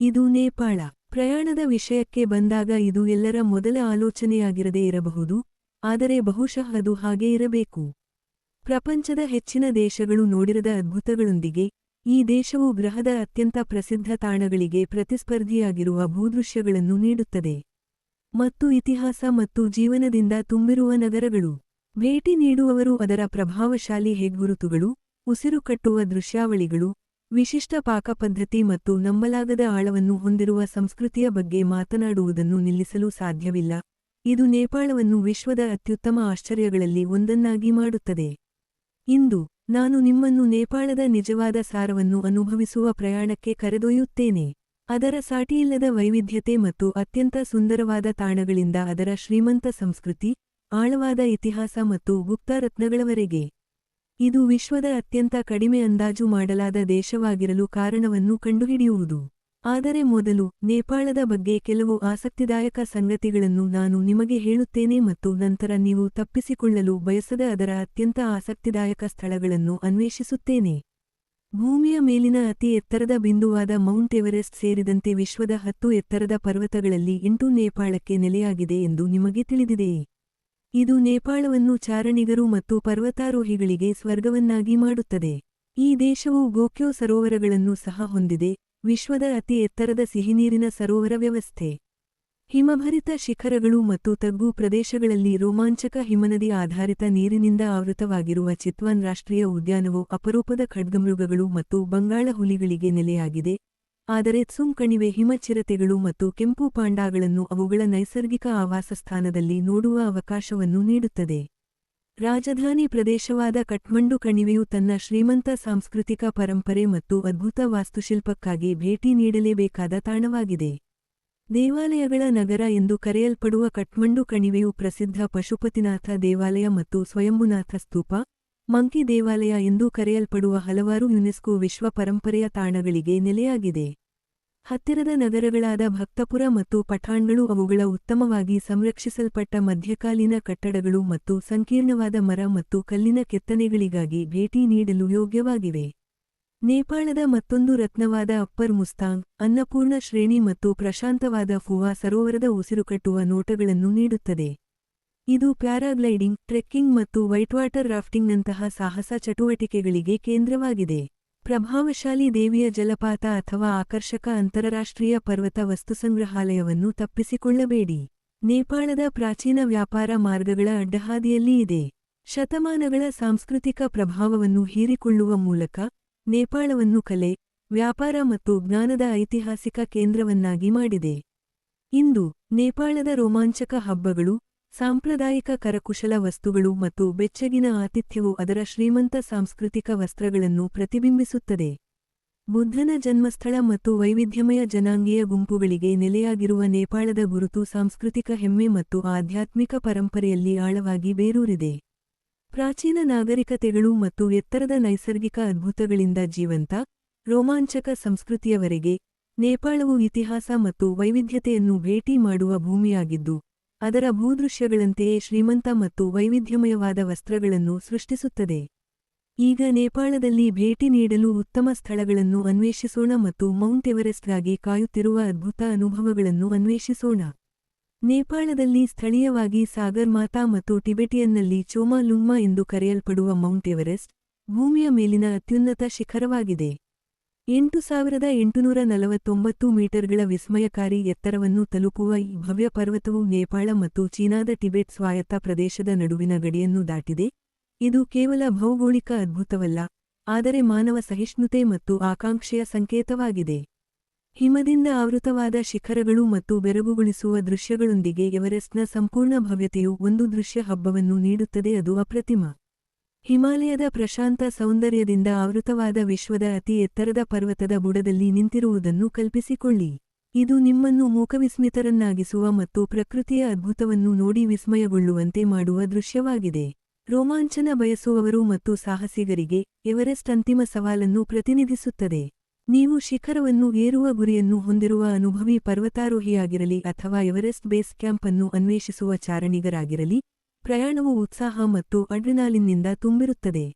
ಇದು ನೇಪಾಳ. ಪ್ರಯಾಣದ ವಿಷಯಕ್ಕೆ ಬಂದಾಗ ಇದು ಎಲ್ಲರ ಮೊದಲ ಆಲೋಚನೆಯಾಗಿರದೇ ಇರಬಹುದು, ಆದರೆ ಬಹುಶಃ ಅದು ಹಾಗೇ ಇರಬೇಕು. ಪ್ರಪಂಚದ ಹೆಚ್ಚಿನ ದೇಶಗಳು ನೋಡಿರದ ಅದ್ಭುತಗಳೊಂದಿಗೆ, ಈ ದೇಶವು ಗ್ರಹದ ಅತ್ಯಂತ ಪ್ರಸಿದ್ಧ ತಾಣಗಳಿಗೆ ಪ್ರತಿಸ್ಪರ್ಧಿಯಾಗಿರುವ ಭೂದೃಶ್ಯಗಳನ್ನು ನೀಡುತ್ತದೆ. ಮತ್ತು ಇತಿಹಾಸ ಮತ್ತು ಜೀವನದಿಂದ ತುಂಬಿರುವ ನಗರಗಳು. ಭೇಟಿ ನೀಡುವವರು ಅದರ ಪ್ರಭಾವಶಾಲಿ ಹೆಗ್ಗುರುತುಗಳು, ಉಸಿರುಕಟ್ಟುವ ದೃಶ್ಯಾವಳಿಗಳು, ವಿಶಿಷ್ಟ ಪಾಕಪದ್ಧತಿ ಮತ್ತು ನಂಬಲಾಗದ ಆಳವನ್ನು ಹೊಂದಿರುವ ಸಂಸ್ಕೃತಿಯ ಬಗ್ಗೆ ಮಾತನಾಡುವುದನ್ನು ನಿಲ್ಲಿಸಲು ಸಾಧ್ಯವಿಲ್ಲ. ಇದು ನೇಪಾಳವನ್ನು ವಿಶ್ವದ ಅತ್ಯುತ್ತಮ ಆಶ್ಚರ್ಯಗಳಲ್ಲಿ ಒಂದನ್ನಾಗಿ ಮಾಡುತ್ತದೆ. ಇಂದು ನಾನು ನಿಮ್ಮನ್ನು ನೇಪಾಳದ ನಿಜವಾದ ಸಾರವನ್ನು ಅನುಭವಿಸುವ ಪ್ರಯಾಣಕ್ಕೆ ಕರೆದೊಯ್ಯುತ್ತೇನೆ. ಅದರ ಸಾಟಿಯಿಲ್ಲದ ವೈವಿಧ್ಯತೆ ಮತ್ತು ಅತ್ಯಂತ ಸುಂದರವಾದ ತಾಣಗಳಿಂದ ಅದರ ಶ್ರೀಮಂತ ಸಂಸ್ಕೃತಿ, ಆಳವಾದ ಇತಿಹಾಸ ಮತ್ತು ಗುಪ್ತರತ್ನಗಳವರೆಗೆ. ಇದು ವಿಶ್ವದ ಅತ್ಯಂತ ಕಡಿಮೆ ಅಂದಾಜು ಮಾಡಲಾದ ದೇಶವಾಗಿರಲು ಕಾರಣವನ್ನು ಕಂಡುಹಿಡಿಯುವುದು. ಆದರೆ ಮೊದಲು, ನೇಪಾಳದ ಬಗ್ಗೆ ಕೆಲವು ಆಸಕ್ತಿದಾಯಕ ಸಂಗತಿಗಳನ್ನು ನಾನು ನಿಮಗೆ ಹೇಳುತ್ತೇನೆ ಮತ್ತು ನಂತರ ನೀವು ತಪ್ಪಿಸಿಕೊಳ್ಳಲು ಬಯಸದ ಅದರ ಅತ್ಯಂತ ಆಸಕ್ತಿದಾಯಕ ಸ್ಥಳಗಳನ್ನು ಅನ್ವೇಷಿಸುತ್ತೇನೆ. ಭೂಮಿಯ ಮೇಲಿನ ಅತಿ ಎತ್ತರದ ಬಿಂದುವಾದ ಮೌಂಟ್ ಎವರೆಸ್ಟ್ ಸೇರಿದಂತೆ ವಿಶ್ವದ 10 ಎತ್ತರದ ಪರ್ವತಗಳಲ್ಲಿ 8 ನೇಪಾಳಕ್ಕೆ ನೆಲೆಯಾಗಿದೆ ಎಂದು ನಿಮಗೆ ತಿಳಿದಿದೆಯೇ? ಇದು ನೇಪಾಳವನ್ನು ಚಾರಣಿಗರು ಮತ್ತು ಪರ್ವತಾರೋಹಿಗಳಿಗೆ ಸ್ವರ್ಗವನ್ನಾಗಿ ಮಾಡುತ್ತದೆ. ಈ ದೇಶವು ಗೋಕ್ಯೋ ಸರೋವರಗಳನ್ನು ಸಹ ಹೊಂದಿದೆ, ವಿಶ್ವದ ಅತಿ ಎತ್ತರದ ಸಿಹಿನೀರಿನ ಸರೋವರ ವ್ಯವಸ್ಥೆ. ಹಿಮಭರಿತ ಶಿಖರಗಳು ಮತ್ತು ತಗ್ಗು ಪ್ರದೇಶಗಳಲ್ಲಿ ರೋಮಾಂಚಕ ಹಿಮನದಿ ಆಧಾರಿತ ನೀರಿನಿಂದ ಆವೃತವಾಗಿರುವ ಚಿತ್ವಾನ್ ರಾಷ್ಟ್ರೀಯ ಉದ್ಯಾನವು ಅಪರೂಪದ ಖಡ್ಗಮೃಗಗಳು ಮತ್ತು ಬಂಗಾಳ ಹುಲಿಗಳಿಗೆ ನೆಲೆಯಾಗಿದೆ, ಆದರೆ ಟ್ಸುಮ್ ಕಣಿವೆ ಹಿಮಚಿರತೆಗಳು ಮತ್ತು ಕೆಂಪು ಪಾಂಡಾಗಳನ್ನು ಅವುಗಳ ನೈಸರ್ಗಿಕ ಆವಾಸಸ್ಥಾನದಲ್ಲಿ ನೋಡುವ ಅವಕಾಶವನ್ನು ನೀಡುತ್ತದೆ. ರಾಜಧಾನಿ ಪ್ರದೇಶವಾದ ಕಠ್ಮಂಡು ಕಣಿವೆಯು ತನ್ನ ಶ್ರೀಮಂತ ಸಾಂಸ್ಕೃತಿಕ ಪರಂಪರೆ ಮತ್ತು ಅದ್ಭುತ ವಾಸ್ತುಶಿಲ್ಪಕ್ಕಾಗಿ ಭೇಟಿ ನೀಡಲೇಬೇಕಾದ ತಾಣವಾಗಿದೆ. ದೇವಾಲಯಗಳ ನಗರ ಎಂದು ಕರೆಯಲ್ಪಡುವ ಕಠ್ಮಂಡು ಕಣಿವೆಯು ಪ್ರಸಿದ್ಧ ಪಶುಪತಿನಾಥ ದೇವಾಲಯ ಮತ್ತು ಸ್ವಯಂಭುನಾಥ ಸ್ತೂಪ, ಮಂಕಿ ದೇವಾಲಯ ಎಂದೂ ಕರೆಯಲ್ಪಡುವ ಹಲವಾರು ಯುನೆಸ್ಕೋ ವಿಶ್ವ ಪರಂಪರೆಯ ತಾಣಗಳಿಗೆ ನೆಲೆಯಾಗಿದೆ. ಹತ್ತಿರದ ನಗರಗಳಾದ ಭಕ್ತಪುರ ಮತ್ತು ಪಠಾಣ್ಗಳು ಅವುಗಳ ಉತ್ತಮವಾಗಿ ಸಂರಕ್ಷಿಸಲ್ಪಟ್ಟ ಮಧ್ಯಕಾಲೀನ ಕಟ್ಟಡಗಳು ಮತ್ತು ಸಂಕೀರ್ಣವಾದ ಮರ ಮತ್ತು ಕಲ್ಲಿನ ಕೆತ್ತನೆಗಳಿಗಾಗಿ ಭೇಟಿ ನೀಡಲು ಯೋಗ್ಯವಾಗಿವೆ. ನೇಪಾಳದ ಮತ್ತೊಂದು ರತ್ನವಾದ ಅಪ್ಪರ್ ಮುಸ್ತಾಂಗ್, ಅನ್ನಪೂರ್ಣ ಶ್ರೇಣಿ ಮತ್ತು ಪ್ರಶಾಂತವಾದ ಫುವಾ ಸರೋವರದ ಉಸಿರುಕಟ್ಟುವ ನೋಟಗಳನ್ನು ನೀಡುತ್ತದೆ. ಇದು ಪ್ಯಾರಾಗ್ಲೈಡಿಂಗ್, ಟ್ರೆಕ್ಕಿಂಗ್ ಮತ್ತು ವೈಟ್ವಾಟರ್ ರಾಫ್ಟಿಂಗ್ನಂತಹ ಸಾಹಸ ಚಟುವಟಿಕೆಗಳಿಗೆ ಕೇಂದ್ರವಾಗಿದೆ. ಪ್ರಭಾವಶಾಲಿ ದೇವಿಯ ಜಲಪಾತ ಅಥವಾ ಆಕರ್ಷಕ ಅಂತರರಾಷ್ಟ್ರೀಯ ಪರ್ವತ ವಸ್ತುಸಂಗ್ರಹಾಲಯವನ್ನು ತಪ್ಪಿಸಿಕೊಳ್ಳಬೇಡಿ. ನೇಪಾಳದ ಪ್ರಾಚೀನ ವ್ಯಾಪಾರ ಮಾರ್ಗಗಳ ಅಡ್ಡಹಾದಿಯಲ್ಲಿ ಇದೆ. ಶತಮಾನಗಳ ಸಾಂಸ್ಕೃತಿಕ ಪ್ರಭಾವವನ್ನು ಹೀರಿಕೊಳ್ಳುವ ಮೂಲಕ, ನೇಪಾಳವನ್ನು ಕಲೆ, ವ್ಯಾಪಾರ ಮತ್ತು ಜ್ಞಾನದ ಐತಿಹಾಸಿಕ ಕೇಂದ್ರವನ್ನಾಗಿ ಮಾಡಿದೆ. ಇಂದು, ನೇಪಾಳದ ರೋಮಾಂಚಕ ಹಬ್ಬಗಳು, ಸಾಂಪ್ರದಾಯಿಕ ಕರಕುಶಲ ವಸ್ತುಗಳು ಮತ್ತು ಬೆಚ್ಚಗಿನ ಆತಿಥ್ಯವು ಅದರ ಶ್ರೀಮಂತ ಸಾಂಸ್ಕೃತಿಕ ವಸ್ತ್ರಗಳನ್ನು ಪ್ರತಿಬಿಂಬಿಸುತ್ತದೆ. ಬುದ್ಧನ ಜನ್ಮಸ್ಥಳ ಮತ್ತು ವೈವಿಧ್ಯಮಯ ಜನಾಂಗೀಯ ಗುಂಪುಗಳಿಗೆ ನೆಲೆಯಾಗಿರುವ ನೇಪಾಳದ ಗುರುತು ಸಾಂಸ್ಕೃತಿಕ ಹೆಮ್ಮೆ ಮತ್ತು ಆಧ್ಯಾತ್ಮಿಕ ಪರಂಪರೆಯಲ್ಲಿ ಆಳವಾಗಿ ಬೇರೂರಿದೆ. ಪ್ರಾಚೀನ ನಾಗರಿಕತೆಗಳು ಮತ್ತು ಎತ್ತರದ ನೈಸರ್ಗಿಕ ಅದ್ಭುತಗಳಿಂದ ಜೀವಂತ, ರೋಮಾಂಚಕ ಸಂಸ್ಕೃತಿಯವರೆಗೆ, ನೇಪಾಳವು ಇತಿಹಾಸ ಮತ್ತು ವೈವಿಧ್ಯತೆಯನ್ನು ಭೇಟಿ ಮಾಡುವ ಭೂಮಿಯಾಗಿದ್ದು, ಅದರ ಭೂದೃಶ್ಯಗಳಂತೆಯೇ ಶ್ರೀಮಂತ ಮತ್ತು ವೈವಿಧ್ಯಮಯವಾದ ವಸ್ತ್ರಗಳನ್ನು ಸೃಷ್ಟಿಸುತ್ತದೆ. ಈಗ ನೇಪಾಳದಲ್ಲಿ ಭೇಟಿ ನೀಡಲು ಉತ್ತಮ ಸ್ಥಳಗಳನ್ನು ಅನ್ವೇಷಿಸೋಣ ಮತ್ತು ಮೌಂಟ್ ಎವರೆಸ್ಟ್ಗಾಗಿ ಕಾಯುತ್ತಿರುವ ಅದ್ಭುತ ಅನುಭವಗಳನ್ನು ಅನ್ವೇಷಿಸೋಣ. ನೇಪಾಳದಲ್ಲಿ ಸ್ಥಳೀಯವಾಗಿ ಸಾಗರ್ ಮಾತಾ ಮತ್ತು ಟಿಬೆಟಿಯನ್ನಲ್ಲಿ ಚೋಮಾ ಲುಂಗ್ಮಾ ಎಂದು ಕರೆಯಲ್ಪಡುವ ಮೌಂಟ್ ಎವರೆಸ್ಟ್, ಭೂಮಿಯ ಮೇಲಿನ ಅತ್ಯುನ್ನತ ಶಿಖರವಾಗಿದೆ. 8849 ಮೀಟರ್ಗಳ ವಿಸ್ಮಯಕಾರಿ ಎತ್ತರವನ್ನು ತಲುಪುವ ಈ ಭವ್ಯ ಪರ್ವತವು ನೇಪಾಳ ಮತ್ತು ಚೀನಾದ ಟಿಬೆಟ್ ಸ್ವಾಯತ್ತ ಪ್ರದೇಶದ ನಡುವಿನ ಗಡಿಯನ್ನು ದಾಟಿದೆ. ಇದು ಕೇವಲ ಭೌಗೋಳಿಕ ಅದ್ಭುತವಲ್ಲ, ಆದರೆ ಮಾನವ ಸಹಿಷ್ಣುತೆ ಮತ್ತು ಆಕಾಂಕ್ಷೆಯ ಸಂಕೇತವಾಗಿದೆ. ಹಿಮದಿಂದ ಆವೃತವಾದ ಶಿಖರಗಳು ಮತ್ತು ಬೆರಗುಗೊಳಿಸುವ ದೃಶ್ಯಗಳೊಂದಿಗೆ ಎವರೆಸ್ಟ್ನ ಸಂಪೂರ್ಣ ಭವ್ಯತೆಯು ಒಂದು ದೃಶ್ಯ ಹಬ್ಬವನ್ನು ನೀಡುತ್ತದೆ. ಅದು ಅಪ್ರತಿಮ. ಹಿಮಾಲಯದ ಪ್ರಶಾಂತ ಸೌಂದರ್ಯದಿಂದ ಆವೃತವಾದ ವಿಶ್ವದ ಅತಿ ಎತ್ತರದ ಪರ್ವತದ ಬುಡದಲ್ಲಿ ನಿಂತಿರುವುದನ್ನು ಕಲ್ಪಿಸಿಕೊಳ್ಳಿ. ಇದು ನಿಮ್ಮನ್ನು ಮೂಕವಿಸ್ಮಿತರನ್ನಾಗಿಸುವ ಮತ್ತು ಪ್ರಕೃತಿಯ ಅದ್ಭುತವನ್ನು ನೋಡಿ ವಿಸ್ಮಯಗೊಳ್ಳುವಂತೆ ಮಾಡುವ ದೃಶ್ಯವಾಗಿದೆ. ರೋಮಾಂಚನ ಬಯಸುವವರು ಮತ್ತು ಸಾಹಸಿಗರಿಗೆ, ಎವರೆಸ್ಟ್ ಅಂತಿಮ ಸವಾಲನ್ನು ಪ್ರತಿನಿಧಿಸುತ್ತದೆ. ನೀವು ಶಿಖರವನ್ನು ಏರುವ ಗುರಿಯನ್ನು ಹೊಂದಿರುವ ಅನುಭವಿ ಪರ್ವತಾರೋಹಿಯಾಗಿರಲಿ ಅಥವಾ ಎವರೆಸ್ಟ್ ಬೇಸ್ ಕ್ಯಾಂಪ್ ಅನ್ನು ಅನ್ವೇಷಿಸುವ ಚಾರಣಿಗರಾಗಿರಲಿ, ಪ್ರಯಾಣವು ಉತ್ಸಾಹ ಮತ್ತು ಅಡ್ರಿನಾಲಿನ್ನಿಂದ ತುಂಬಿರುತ್ತದೆ.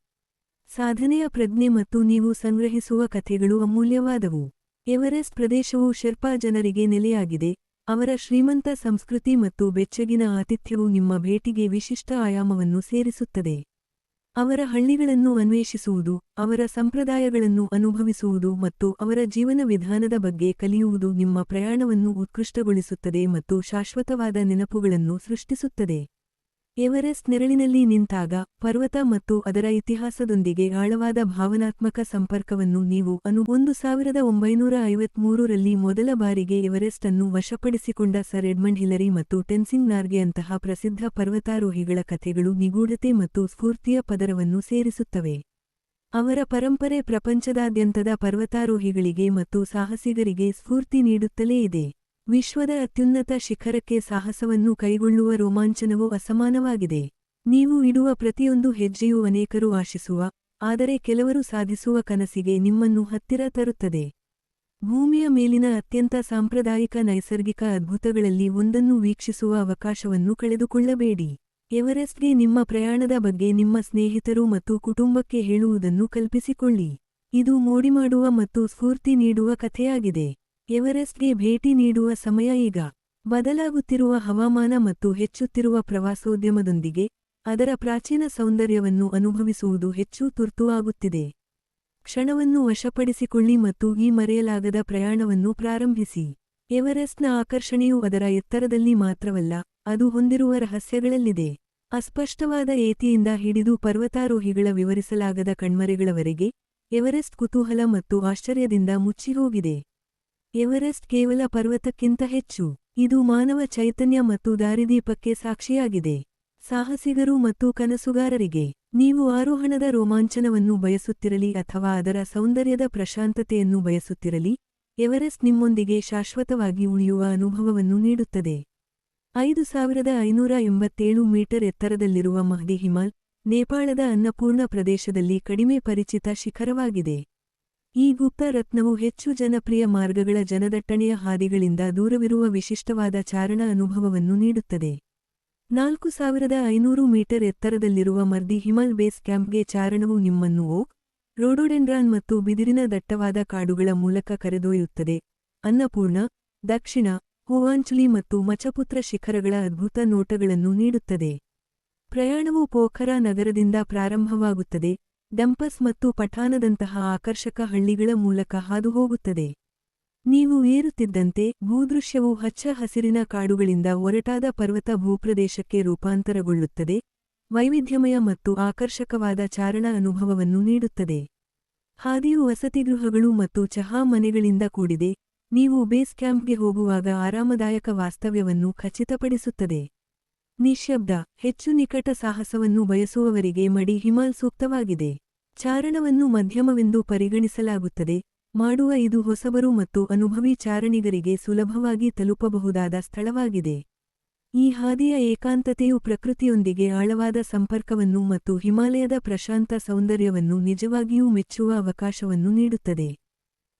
ಸಾಧನೆಯ ಪ್ರಜ್ಞೆ ಮತ್ತು ನೀವು ಸಂಗ್ರಹಿಸುವ ಕಥೆಗಳು ಅಮೂಲ್ಯವಾದವು. ಎವರೆಸ್ಟ್ ಪ್ರದೇಶವು ಶೆರ್ಪಾ ಜನರಿಗೆ ನೆಲೆಯಾಗಿದೆ. ಅವರ ಶ್ರೀಮಂತ ಸಂಸ್ಕೃತಿ ಮತ್ತು ಬೆಚ್ಚಗಿನ ಆತಿಥ್ಯವು ನಿಮ್ಮ ಭೇಟಿಗೆ ವಿಶಿಷ್ಟ ಆಯಾಮವನ್ನು ಸೇರಿಸುತ್ತದೆ. ಅವರ ಹಳ್ಳಿಗಳನ್ನು ಅನ್ವೇಷಿಸುವುದು, ಅವರ ಸಂಪ್ರದಾಯಗಳನ್ನು ಅನುಭವಿಸುವುದು ಮತ್ತು ಅವರ ಜೀವನ ವಿಧಾನದ ಬಗ್ಗೆ ಕಲಿಯುವುದು ನಿಮ್ಮ ಪ್ರಯಾಣವನ್ನು ಉತ್ಕೃಷ್ಟಗೊಳಿಸುತ್ತದೆ ಮತ್ತು ಶಾಶ್ವತವಾದ ನೆನಪುಗಳನ್ನು ಸೃಷ್ಟಿಸುತ್ತದೆ. ಎವರೆಸ್ಟ್ ನೆರಳಿನಲ್ಲಿ ನಿಂತಾಗ, ಪರ್ವತ ಮತ್ತು ಅದರ ಇತಿಹಾಸದೊಂದಿಗೆ ಆಳವಾದ ಭಾವನಾತ್ಮಕ ಸಂಪರ್ಕವನ್ನು ನೀವು 1953ರಲ್ಲಿ ಮೊದಲ ಬಾರಿಗೆ ಎವರೆಸ್ಟ್ ಅನ್ನು ವಶಪಡಿಸಿಕೊಂಡ ಸರ್ ಎಡ್ಮಂಡ್ ಹಿಲರಿ ಮತ್ತು ಟೆನ್ಸಿಂಗ್ ನಾರ್ಗೆ ಅಂತಹ ಪ್ರಸಿದ್ಧ ಪರ್ವತಾರೋಹಿಗಳ ಕಥೆಗಳು ನಿಗೂಢತೆ ಮತ್ತು ಸ್ಫೂರ್ತಿಯ ಪದರವನ್ನು ಸೇರಿಸುತ್ತವೆ. ಅವರ ಪರಂಪರೆ ಪ್ರಪಂಚದಾದ್ಯಂತದ ಪರ್ವತಾರೋಹಿಗಳಿಗೆ ಮತ್ತು ಸಾಹಸಿಗರಿಗೆ ಸ್ಫೂರ್ತಿ ನೀಡುತ್ತಲೇ ಇದೆ. ವಿಶ್ವದ ಅತ್ಯುನ್ನತ ಶಿಖರಕ್ಕೆ ಸಾಹಸವನ್ನು ಕೈಗೊಳ್ಳುವ ರೋಮಾಂಚನವು ಅಸಮಾನವಾಗಿದೆ. ನೀವು ಇಡುವ ಪ್ರತಿಯೊಂದು ಹೆಜ್ಜೆಯೂ ಅನೇಕರು ಆಶಿಸುವ, ಆದರೆ ಕೆಲವರು ಸಾಧಿಸುವ ಕನಸಿಗೆ ನಿಮ್ಮನ್ನು ಹತ್ತಿರ ತರುತ್ತದೆ. ಭೂಮಿಯ ಮೇಲಿನ ಅತ್ಯಂತ ಸಾಂಪ್ರದಾಯಿಕ ನೈಸರ್ಗಿಕ ಅದ್ಭುತಗಳಲ್ಲಿ ಒಂದನ್ನು ವೀಕ್ಷಿಸುವ ಅವಕಾಶವನ್ನು ಕಳೆದುಕೊಳ್ಳಬೇಡಿ. ಎವರೆಸ್ಟ್ಗೆ ನಿಮ್ಮ ಪ್ರಯಾಣದ ಬಗ್ಗೆ ನಿಮ್ಮ ಸ್ನೇಹಿತರು ಮತ್ತು ಕುಟುಂಬಕ್ಕೆ ಹೇಳುವುದನ್ನು ಕಲ್ಪಿಸಿಕೊಳ್ಳಿ. ಇದು ಮೋಡಿಮಾಡುವ ಮತ್ತು ಸ್ಫೂರ್ತಿ ನೀಡುವ ಕಥೆಯಾಗಿದೆ. ಎವರೆಸ್ಟ್ಗೆ ಭೇಟಿ ನೀಡುವ ಸಮಯ ಈಗ. ಬದಲಾಗುತ್ತಿರುವ ಹವಾಮಾನ ಮತ್ತು ಹೆಚ್ಚುತ್ತಿರುವ ಪ್ರವಾಸೋದ್ಯಮದೊಂದಿಗೆ, ಅದರ ಪ್ರಾಚೀನ ಸೌಂದರ್ಯವನ್ನು ಅನುಭವಿಸುವುದು ಹೆಚ್ಚು ತುರ್ತುವಾಗುತ್ತಿದೆ. ಕ್ಷಣವನ್ನು ವಶಪಡಿಸಿಕೊಳ್ಳಿ ಮತ್ತು ಈ ಮರೆಯಲಾಗದ ಪ್ರಯಾಣವನ್ನು ಪ್ರಾರಂಭಿಸಿ. ಎವರೆಸ್ಟ್ನ ಆಕರ್ಷಣೆಯು ಅದರ ಎತ್ತರದಲ್ಲಿ ಮಾತ್ರವಲ್ಲ, ಅದು ಹೊಂದಿರುವ ರಹಸ್ಯಗಳಲ್ಲಿದೆ. ಅಸ್ಪಷ್ಟವಾದ ಏತಿಯಿಂದ ಹಿಡಿದು ಪರ್ವತಾರೋಹಿಗಳ ವಿವರಿಸಲಾಗದ ಕಣ್ಮರೆಗಳವರೆಗೆ, ಎವರೆಸ್ಟ್ ಕುತೂಹಲ ಮತ್ತು ಆಶ್ಚರ್ಯದಿಂದ ಮುಚ್ಚಿಹೋಗಿದೆ. ಎವರೆಸ್ಟ್ ಕೇವಲ ಪರ್ವತಕ್ಕಿಂತ ಹೆಚ್ಚು. ಇದು ಮಾನವ ಚೈತನ್ಯ ಮತ್ತು ದಾರಿದೀಪಕ್ಕೆ ಸಾಕ್ಷಿಯಾಗಿದೆ. ಸಾಹಸಿಗರು ಮತ್ತು ಕನಸುಗಾರರಿಗೆ, ನೀವು ಆರೋಹಣದ ರೋಮಾಂಚನವನ್ನು ಬಯಸುತ್ತಿರಲಿ ಅಥವಾ ಅದರ ಸೌಂದರ್ಯದ ಪ್ರಶಾಂತತೆಯನ್ನು ಬಯಸುತ್ತಿರಲಿ, ಎವರೆಸ್ಟ್ ನಿಮ್ಮೊಂದಿಗೆ ಶಾಶ್ವತವಾಗಿ ಉಳಿಯುವ ಅನುಭವವನ್ನು ನೀಡುತ್ತದೆ. 5587 ಮೀಟರ್ ಎತ್ತರದಲ್ಲಿರುವ ಮಹ್ದಿ ಹಿಮಾಲ್, ನೇಪಾಳದ ಅನ್ನಪೂರ್ಣ ಪ್ರದೇಶದಲ್ಲಿ ಕಡಿಮೆ ಪರಿಚಿತ ಶಿಖರವಾಗಿದೆ. ಈ ಗುಪ್ತ ರತ್ನವು ಹೆಚ್ಚು ಜನಪ್ರಿಯ ಮಾರ್ಗಗಳ ಜನದಟ್ಟಣೆಯ ಹಾದಿಗಳಿಂದ ದೂರವಿರುವ ವಿಶಿಷ್ಟವಾದ ಚಾರಣ ಅನುಭವವನ್ನು ನೀಡುತ್ತದೆ. 4500 ಮೀಟರ್ ಎತ್ತರದಲ್ಲಿರುವ ಮರ್ದಿ ಹಿಮಾಲ್ ಬೇಸ್ ಕ್ಯಾಂಪ್ಗೆ ಚಾರಣವು ನಿಮ್ಮನ್ನು ಓಕ್, ರೋಡೋಡೆಂಡ್ರಾನ್ ಮತ್ತು ಬಿದಿರಿನ ದಟ್ಟವಾದ ಕಾಡುಗಳ ಮೂಲಕ ಕರೆದೊಯ್ಯುತ್ತದೆ. ಅನ್ನಪೂರ್ಣ, ದಕ್ಷಿಣ, ಹೂವಾಂಚುಲಿ ಮತ್ತು ಮಚಪುತ್ರ ಶಿಖರಗಳ ಅದ್ಭುತ ನೋಟಗಳನ್ನು ನೀಡುತ್ತದೆ. ಪ್ರಯಾಣವು ಪೋಖರಾ ನಗರದಿಂದ ಪ್ರಾರಂಭವಾಗುತ್ತದೆ, ಡಂಪಸ್ ಮತ್ತು ಪಠಾನದಂತಹ ಆಕರ್ಷಕ ಹಳ್ಳಿಗಳ ಮೂಲಕ ಹಾದುಹೋಗುತ್ತದೆ. ನೀವು ಏರುತ್ತಿದ್ದಂತೆ, ಭೂದೃಶ್ಯವು ಹಚ್ಚ ಹಸಿರಿನ ಕಾಡುಗಳಿಂದ ಒರಟಾದ ಪರ್ವತ ಭೂಪ್ರದೇಶಕ್ಕೆ ರೂಪಾಂತರಗೊಳ್ಳುತ್ತದೆ, ವೈವಿಧ್ಯಮಯ ಮತ್ತು ಆಕರ್ಷಕವಾದ ಚಾರಣ ಅನುಭವವನ್ನು ನೀಡುತ್ತದೆ. ಹಾದಿಯು ವಸತಿಗೃಹಗಳು ಮತ್ತು ಚಹಾ ಮನೆಗಳಿಂದ ಕೂಡಿದೆ, ನೀವು ಬೇಸ್ ಕ್ಯಾಂಪ್ಗೆ ಹೋಗುವಾಗ ಆರಾಮದಾಯಕ ವಾಸ್ತವ್ಯವನ್ನು ಖಚಿತಪಡಿಸುತ್ತದೆ. ನಿಶ್ಶಬ್ದ, ಹೆಚ್ಚು ನಿಕಟ ಸಾಹಸವನ್ನು ಬಯಸುವವರಿಗೆ ಮಡಿ ಹಿಮಾಲ್ ಸೂಕ್ತವಾಗಿದೆ. ಚಾರಣವನ್ನು ಮಧ್ಯಮವೆಂದು ಪರಿಗಣಿಸಲಾಗುತ್ತದೆ, ಮಾಡುವ ಇದು ಹೊಸಬರು ಮತ್ತು ಅನುಭವಿ ಚಾರಣಿಗರಿಗೆ ಸುಲಭವಾಗಿ ತಲುಪಬಹುದಾದ ಸ್ಥಳವಾಗಿದೆ. ಈ ಹಾದಿಯ ಏಕಾಂತತೆಯು ಪ್ರಕೃತಿಯೊಂದಿಗೆ ಆಳವಾದ ಸಂಪರ್ಕವನ್ನು ಮತ್ತು ಹಿಮಾಲಯದ ಪ್ರಶಾಂತ ಸೌಂದರ್ಯವನ್ನು ನಿಜವಾಗಿಯೂ ಮೆಚ್ಚುವ ಅವಕಾಶವನ್ನು ನೀಡುತ್ತದೆ.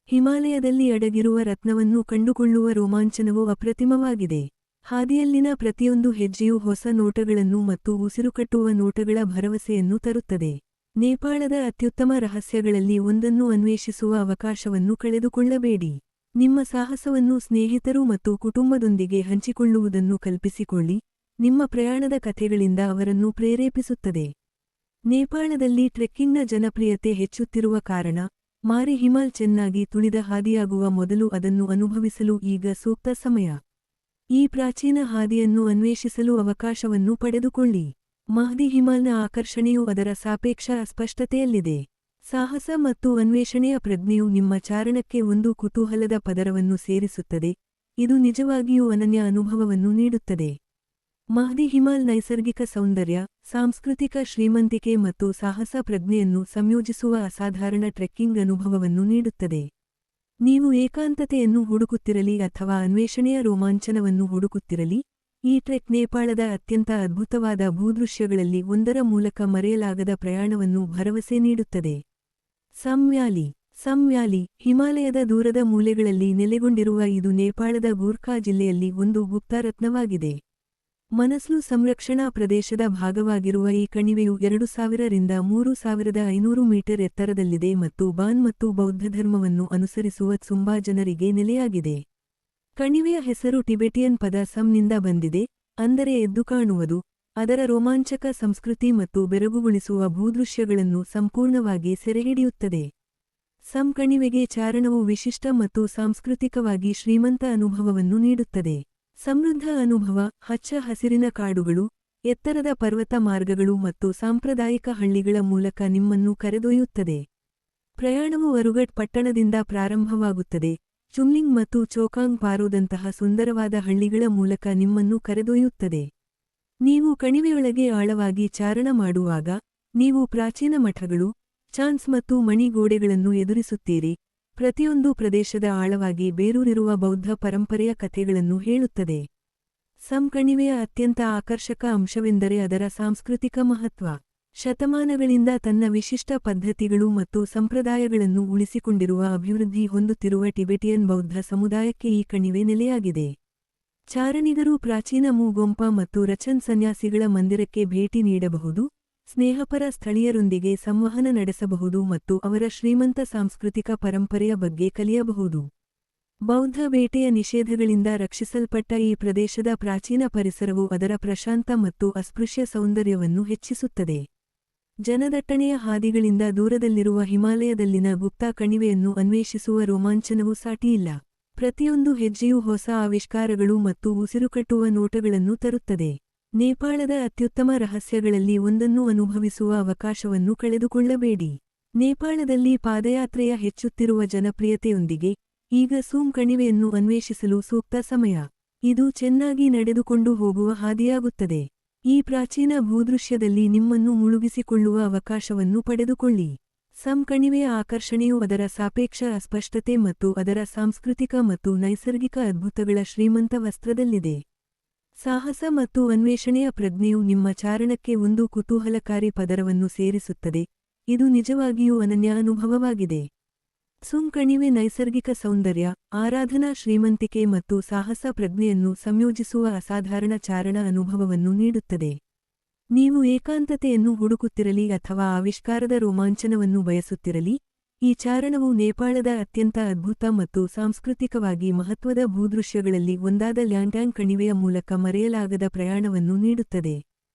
ಹಿಮಾಲಯದಲ್ಲಿ ಅಡಗಿರುವ ರತ್ನವನ್ನು ಕಂಡುಕೊಳ್ಳುವ ರೋಮಾಂಚನವು ಅಪ್ರತಿಮವಾಗಿದೆ. ಹಾದಿಯಲ್ಲಿನ ಪ್ರತಿಯೊಂದು ಹೆಜ್ಜೆಯೂ ಹೊಸ ನೋಟಗಳನ್ನು ಮತ್ತು ಉಸಿರುಕಟ್ಟುವ ನೋಟಗಳ ಭರವಸೆಯನ್ನು ತರುತ್ತದೆ. ನೇಪಾಳದ ಅತ್ಯುತ್ತಮ ರಹಸ್ಯಗಳಲ್ಲಿ ಒಂದನ್ನು ಅನ್ವೇಷಿಸುವ ಅವಕಾಶವನ್ನು ಕಳೆದುಕೊಳ್ಳಬೇಡಿ. ನಿಮ್ಮ ಸಾಹಸವನ್ನು ಸ್ನೇಹಿತರು ಮತ್ತು ಕುಟುಂಬದೊಂದಿಗೆ ಹಂಚಿಕೊಳ್ಳುವುದನ್ನು ಕಲ್ಪಿಸಿಕೊಳ್ಳಿ, ನಿಮ್ಮ ಪ್ರಯಾಣದ ಕಥೆಗಳಿಂದ ಅವರನ್ನು ಪ್ರೇರೇಪಿಸುತ್ತದೆ. ನೇಪಾಳದಲ್ಲಿ ಟ್ರೆಕ್ಕಿಂಗ್ನ ಜನಪ್ರಿಯತೆ ಹೆಚ್ಚುತ್ತಿರುವ ಕಾರಣ, ಮಾರಿ ಹಿಮಾಲ್ ಚೆನ್ನಾಗಿ ತುಳಿದ ಹಾದಿಯಾಗುವ ಮೊದಲು ಅದನ್ನು ಅನುಭವಿಸಲು ಈಗ ಸೂಕ್ತ ಸಮಯ. ಈ ಪ್ರಾಚೀನ ಹಾದಿಯನ್ನು ಅನ್ವೇಷಿಸಲು ಅವಕಾಶವನ್ನು ಪಡೆದುಕೊಳ್ಳಿ. ಮಹ್ದಿ ಹಿಮಾಲ್ನ ಆಕರ್ಷಣೆಯು ಅದರ ಸಾಪೇಕ್ಷ ಅಸ್ಪಷ್ಟತೆಯಲ್ಲಿದೆ. ಸಾಹಸ ಮತ್ತು ಅನ್ವೇಷಣೆಯ ಪ್ರಜ್ಞೆಯು ನಿಮ್ಮ ಚಾರಣಕ್ಕೆ ಒಂದು ಕುತೂಹಲದ ಪದರವನ್ನು ಸೇರಿಸುತ್ತದೆ, ಇದು ನಿಜವಾಗಿಯೂ ಅನನ್ಯ ಅನುಭವವನ್ನು ನೀಡುತ್ತದೆ. ಮಹ್ದಿ ಹಿಮಾಲ್ ನೈಸರ್ಗಿಕ ಸೌಂದರ್ಯ, ಸಾಂಸ್ಕೃತಿಕ ಶ್ರೀಮಂತಿಕೆ ಮತ್ತು ಸಾಹಸ ಪ್ರಜ್ಞೆಯನ್ನು ಸಂಯೋಜಿಸುವ ಅಸಾಧಾರಣ ಟ್ರೆಕ್ಕಿಂಗ್ ಅನುಭವವನ್ನು ನೀಡುತ್ತದೆ. ನೀವು ಏಕಾಂತತೆಯನ್ನು ಹುಡುಕುತ್ತಿರಲಿ ಅಥವಾ ಅನ್ವೇಷಣೆಯ ರೋಮಾಂಚನವನ್ನು ಹುಡುಕುತ್ತಿರಲಿ, ಈ ಟ್ರೆಕ್ ನೇಪಾಳದ ಅತ್ಯಂತ ಅದ್ಭುತವಾದ ಭೂದೃಶ್ಯಗಳಲ್ಲಿ ಒಂದರ ಮೂಲಕ ಮರೆಯಲಾಗದ ಪ್ರಯಾಣವನ್ನು ಭರವಸೆ ನೀಡುತ್ತದೆ. ಸಮ್ ವ್ಯಾಲಿ, ಹಿಮಾಲಯದ ದೂರದ ಮೂಲೆಗಳಲ್ಲಿ ನೆಲೆಗೊಂಡಿರುವ ಇದು ನೇಪಾಳದ ಗೂರ್ಖಾ ಜಿಲ್ಲೆಯಲ್ಲಿ ಒಂದು ಗುಪ್ತರತ್ನವಾಗಿದೆ. ಮನಸ್ಲು ಸಂರಕ್ಷಣಾ ಪ್ರದೇಶದ ಭಾಗವಾಗಿರುವ ಈ ಕಣಿವೆಯು 2000 ರಿಂದ 3500 ಮೀಟರ್ ಎತ್ತರದಲ್ಲಿದೆ ಮತ್ತು ಬಾನ್ ಮತ್ತು ಬೌದ್ಧಧರ್ಮವನ್ನು ಅನುಸರಿಸುವ ಸುಂಬಾ ಜನರಿಗೆ ನೆಲೆಯಾಗಿದೆ. ಕಣಿವೆಯ ಹೆಸರು ಟಿಬೆಟಿಯನ್ ಪದ ಸಂನಿಂದ ಬಂದಿದೆ, ಅಂದರೆ ಎದ್ದುಕಾಣುವುದು. ಅದರ ರೋಮಾಂಚಕ ಸಂಸ್ಕೃತಿ ಮತ್ತು ಬೆರಗುಗೊಳಿಸುವ ಭೂದೃಶ್ಯಗಳನ್ನು ಸಂಪೂರ್ಣವಾಗಿ ಸೆರೆಹಿಡಿಯುತ್ತದೆ. ಸಮ್ ಕಣಿವೆಗೆ ಚಾರಣವು ವಿಶಿಷ್ಟ ಮತ್ತು ಸಾಂಸ್ಕೃತಿಕವಾಗಿ ಶ್ರೀಮಂತ ಅನುಭವವನ್ನು ನೀಡುತ್ತದೆ. ಸಮೃದ್ಧ ಅನುಭವ, ಹಚ್ಚ ಹಸಿರಿನ ಕಾಡುಗಳು, ಎತ್ತರದ ಪರ್ವತ ಮಾರ್ಗಗಳು ಮತ್ತು ಸಾಂಪ್ರದಾಯಿಕ ಹಳ್ಳಿಗಳ ಮೂಲಕ ನಿಮ್ಮನ್ನು ಕರೆದೊಯ್ಯುತ್ತದೆ. ಪ್ರಯಾಣವು ಅರುಗಟ್ ಪಟ್ಟಣದಿಂದ ಪ್ರಾರಂಭವಾಗುತ್ತದೆ, ಚುಮ್ಲಿಂಗ್ ಮತ್ತು ಚೋಕಾಂಗ್ ಪಾರೋದಂತಹ ಸುಂದರವಾದ ಹಳ್ಳಿಗಳ ಮೂಲಕ ನಿಮ್ಮನ್ನು ಕರೆದೊಯ್ಯುತ್ತದೆ. ನೀವು ಕಣಿವೆಯೊಳಗೆ ಆಳವಾಗಿ ಚಾರಣ ಮಾಡುವಾಗ, ನೀವು ಪ್ರಾಚೀನ ಮಠಗಳು, ಚಾನ್ಸ್ ಮತ್ತು ಮಣಿ ಗೋಡೆಗಳನ್ನು ಎದುರಿಸುತ್ತೀರಿ. ಪ್ರತಿಯೊಂದು ಪ್ರದೇಶದ ಆಳವಾಗಿ ಬೇರೂರಿರುವ ಬೌದ್ಧ ಪರಂಪರೆಯ ಕಥೆಗಳನ್ನು ಹೇಳುತ್ತದೆ. ಸಮ್ ಕಣಿವೆಯ ಅತ್ಯಂತ ಆಕರ್ಷಕ ಅಂಶವೆಂದರೆ ಅದರ ಸಾಂಸ್ಕೃತಿಕ ಮಹತ್ವ. ಶತಮಾನಗಳಿಂದ ತನ್ನ ವಿಶಿಷ್ಟ ಪದ್ಧತಿಗಳು ಮತ್ತು ಸಂಪ್ರದಾಯಗಳನ್ನು ಉಳಿಸಿಕೊಂಡಿರುವ ಅಭಿವೃದ್ಧಿ ಹೊಂದುತ್ತಿರುವ ಟಿಬೆಟಿಯನ್ ಬೌದ್ಧ ಸಮುದಾಯಕ್ಕೆ ಈ ಕಣಿವೆ ನೆಲೆಯಾಗಿದೆ. ಚಾರಣಿಗರು ಪ್ರಾಚೀನ ಮೂಗೊಂಪಾ ಮತ್ತು ರಚನ್ ಸನ್ಯಾಸಿಗಳ ಮಂದಿರಕ್ಕೆ ಭೇಟಿ ನೀಡಬಹುದು, ಸ್ನೇಹಪರ ಸ್ಥಳೀಯರೊಂದಿಗೆ ಸಂವಹನ ನಡೆಸಬಹುದು ಮತ್ತು ಅವರ ಶ್ರೀಮಂತ ಸಾಂಸ್ಕೃತಿಕ ಪರಂಪರೆಯ ಬಗ್ಗೆ ಕಲಿಯಬಹುದು. ಬೌದ್ಧ ಬೇಟೆಯ ನಿಷೇಧಗಳಿಂದ ರಕ್ಷಿಸಲ್ಪಟ್ಟ ಈ ಪ್ರದೇಶದ ಪ್ರಾಚೀನ ಪರಿಸರವು ಅದರ ಪ್ರಶಾಂತ ಮತ್ತು ಅಸ್ಪೃಶ್ಯ ಸೌಂದರ್ಯವನ್ನು ಹೆಚ್ಚಿಸುತ್ತದೆ. ಜನದಟ್ಟಣೆಯ ಹಾದಿಗಳಿಂದ ದೂರದಲ್ಲಿರುವ ಹಿಮಾಲಯದಲ್ಲಿನ ಗುಪ್ತಾ ಕಣಿವೆಯನ್ನು ಅನ್ವೇಷಿಸುವ ರೋಮಾಂಚನವೂ ಸಾಟಿಯಿಲ್ಲ. ಪ್ರತಿಯೊಂದು ಹೆಜ್ಜೆಯೂ ಹೊಸ ಆವಿಷ್ಕಾರಗಳು ಮತ್ತು ಉಸಿರುಕಟ್ಟುವ ನೋಟಗಳನ್ನು ತರುತ್ತದೆ. ನೇಪಾಳದ ಅತ್ಯುತ್ತಮ ರಹಸ್ಯಗಳಲ್ಲಿ ಒಂದನ್ನು ಅನುಭವಿಸುವ ಅವಕಾಶವನ್ನು ಕಳೆದುಕೊಳ್ಳಬೇಡಿ. ನೇಪಾಳದಲ್ಲಿ ಪಾದಯಾತ್ರೆಯ ಹೆಚ್ಚುತ್ತಿರುವ ಜನಪ್ರಿಯತೆಯೊಂದಿಗೆ, ಈಗ ಸೂಮ್ ಕಣಿವೆಯನ್ನು ಅನ್ವೇಷಿಸಲು ಸೂಕ್ತ ಸಮಯ. ಇದು ಚೆನ್ನಾಗಿ ನಡೆದುಕೊಂಡು ಹೋಗುವ ಹಾದಿಯಾಗುತ್ತದೆ. ಈ ಪ್ರಾಚೀನ ಭೂದೃಶ್ಯದಲ್ಲಿ ನಿಮ್ಮನ್ನು ಮುಳುಗಿಸಿಕೊಳ್ಳುವ ಅವಕಾಶವನ್ನು ಪಡೆದುಕೊಳ್ಳಿ. ಸಮ್ ಕಣಿವೆಯ ಆಕರ್ಷಣೆಯು ಅದರ ಸಾಪೇಕ್ಷ ಅಸ್ಪಷ್ಟತೆ ಮತ್ತು ಅದರ ಸಾಂಸ್ಕೃತಿಕ ಮತ್ತು ನೈಸರ್ಗಿಕ ಅದ್ಭುತಗಳ ಶ್ರೀಮಂತ ವಸ್ತ್ರದಲ್ಲಿದೆ. ಸಾಹಸ ಮತ್ತು ಅನ್ವೇಷಣೆಯ ಪ್ರಜ್ಞೆಯು ನಿಮ್ಮ ಚಾರಣಕ್ಕೆ ಒಂದು ಕುತೂಹಲಕಾರಿ ಪದರವನ್ನು ಸೇರಿಸುತ್ತದೆ. ಇದು ನಿಜವಾಗಿಯೂ ಅನನ್ಯ ಅನುಭವವಾಗಿದೆ. ಸುಮ್ ಕಣಿವೆ ನೈಸರ್ಗಿಕ ಸೌಂದರ್ಯ, ಆರಾಧನಾ ಶ್ರೀಮಂತಿಕೆ ಮತ್ತು ಸಾಹಸ ಪ್ರಜ್ಞೆಯನ್ನು ಸಂಯೋಜಿಸುವ ಅಸಾಧಾರಣ ಚಾರಣ ಅನುಭವವನ್ನು ನೀಡುತ್ತದೆ. ನೀವು ಏಕಾಂತತೆಯನ್ನು ಹುಡುಕುತ್ತಿರಲಿ ಅಥವಾ ಆವಿಷ್ಕಾರದ ರೋಮಾಂಚನವನ್ನು ಬಯಸುತ್ತಿರಲಿ, ಈ ಚಾರಣವು ನೇಪಾಳದ ಅತ್ಯಂತ ಅದ್ಭುತ ಮತ್ತು ಸಾಂಸ್ಕೃತಿಕವಾಗಿ ಮಹತ್ವದ ಭೂದೃಶ್ಯಗಳಲ್ಲಿ ಒಂದಾದ ಲ್ಯಾಂಗ್ಟ್ಯಾಂಗ್ ಕಣಿವೆಯ ಮೂಲಕ ಮರೆಯಲಾಗದ ಪ್ರಯಾಣವನ್ನು ನೀಡುತ್ತದೆ.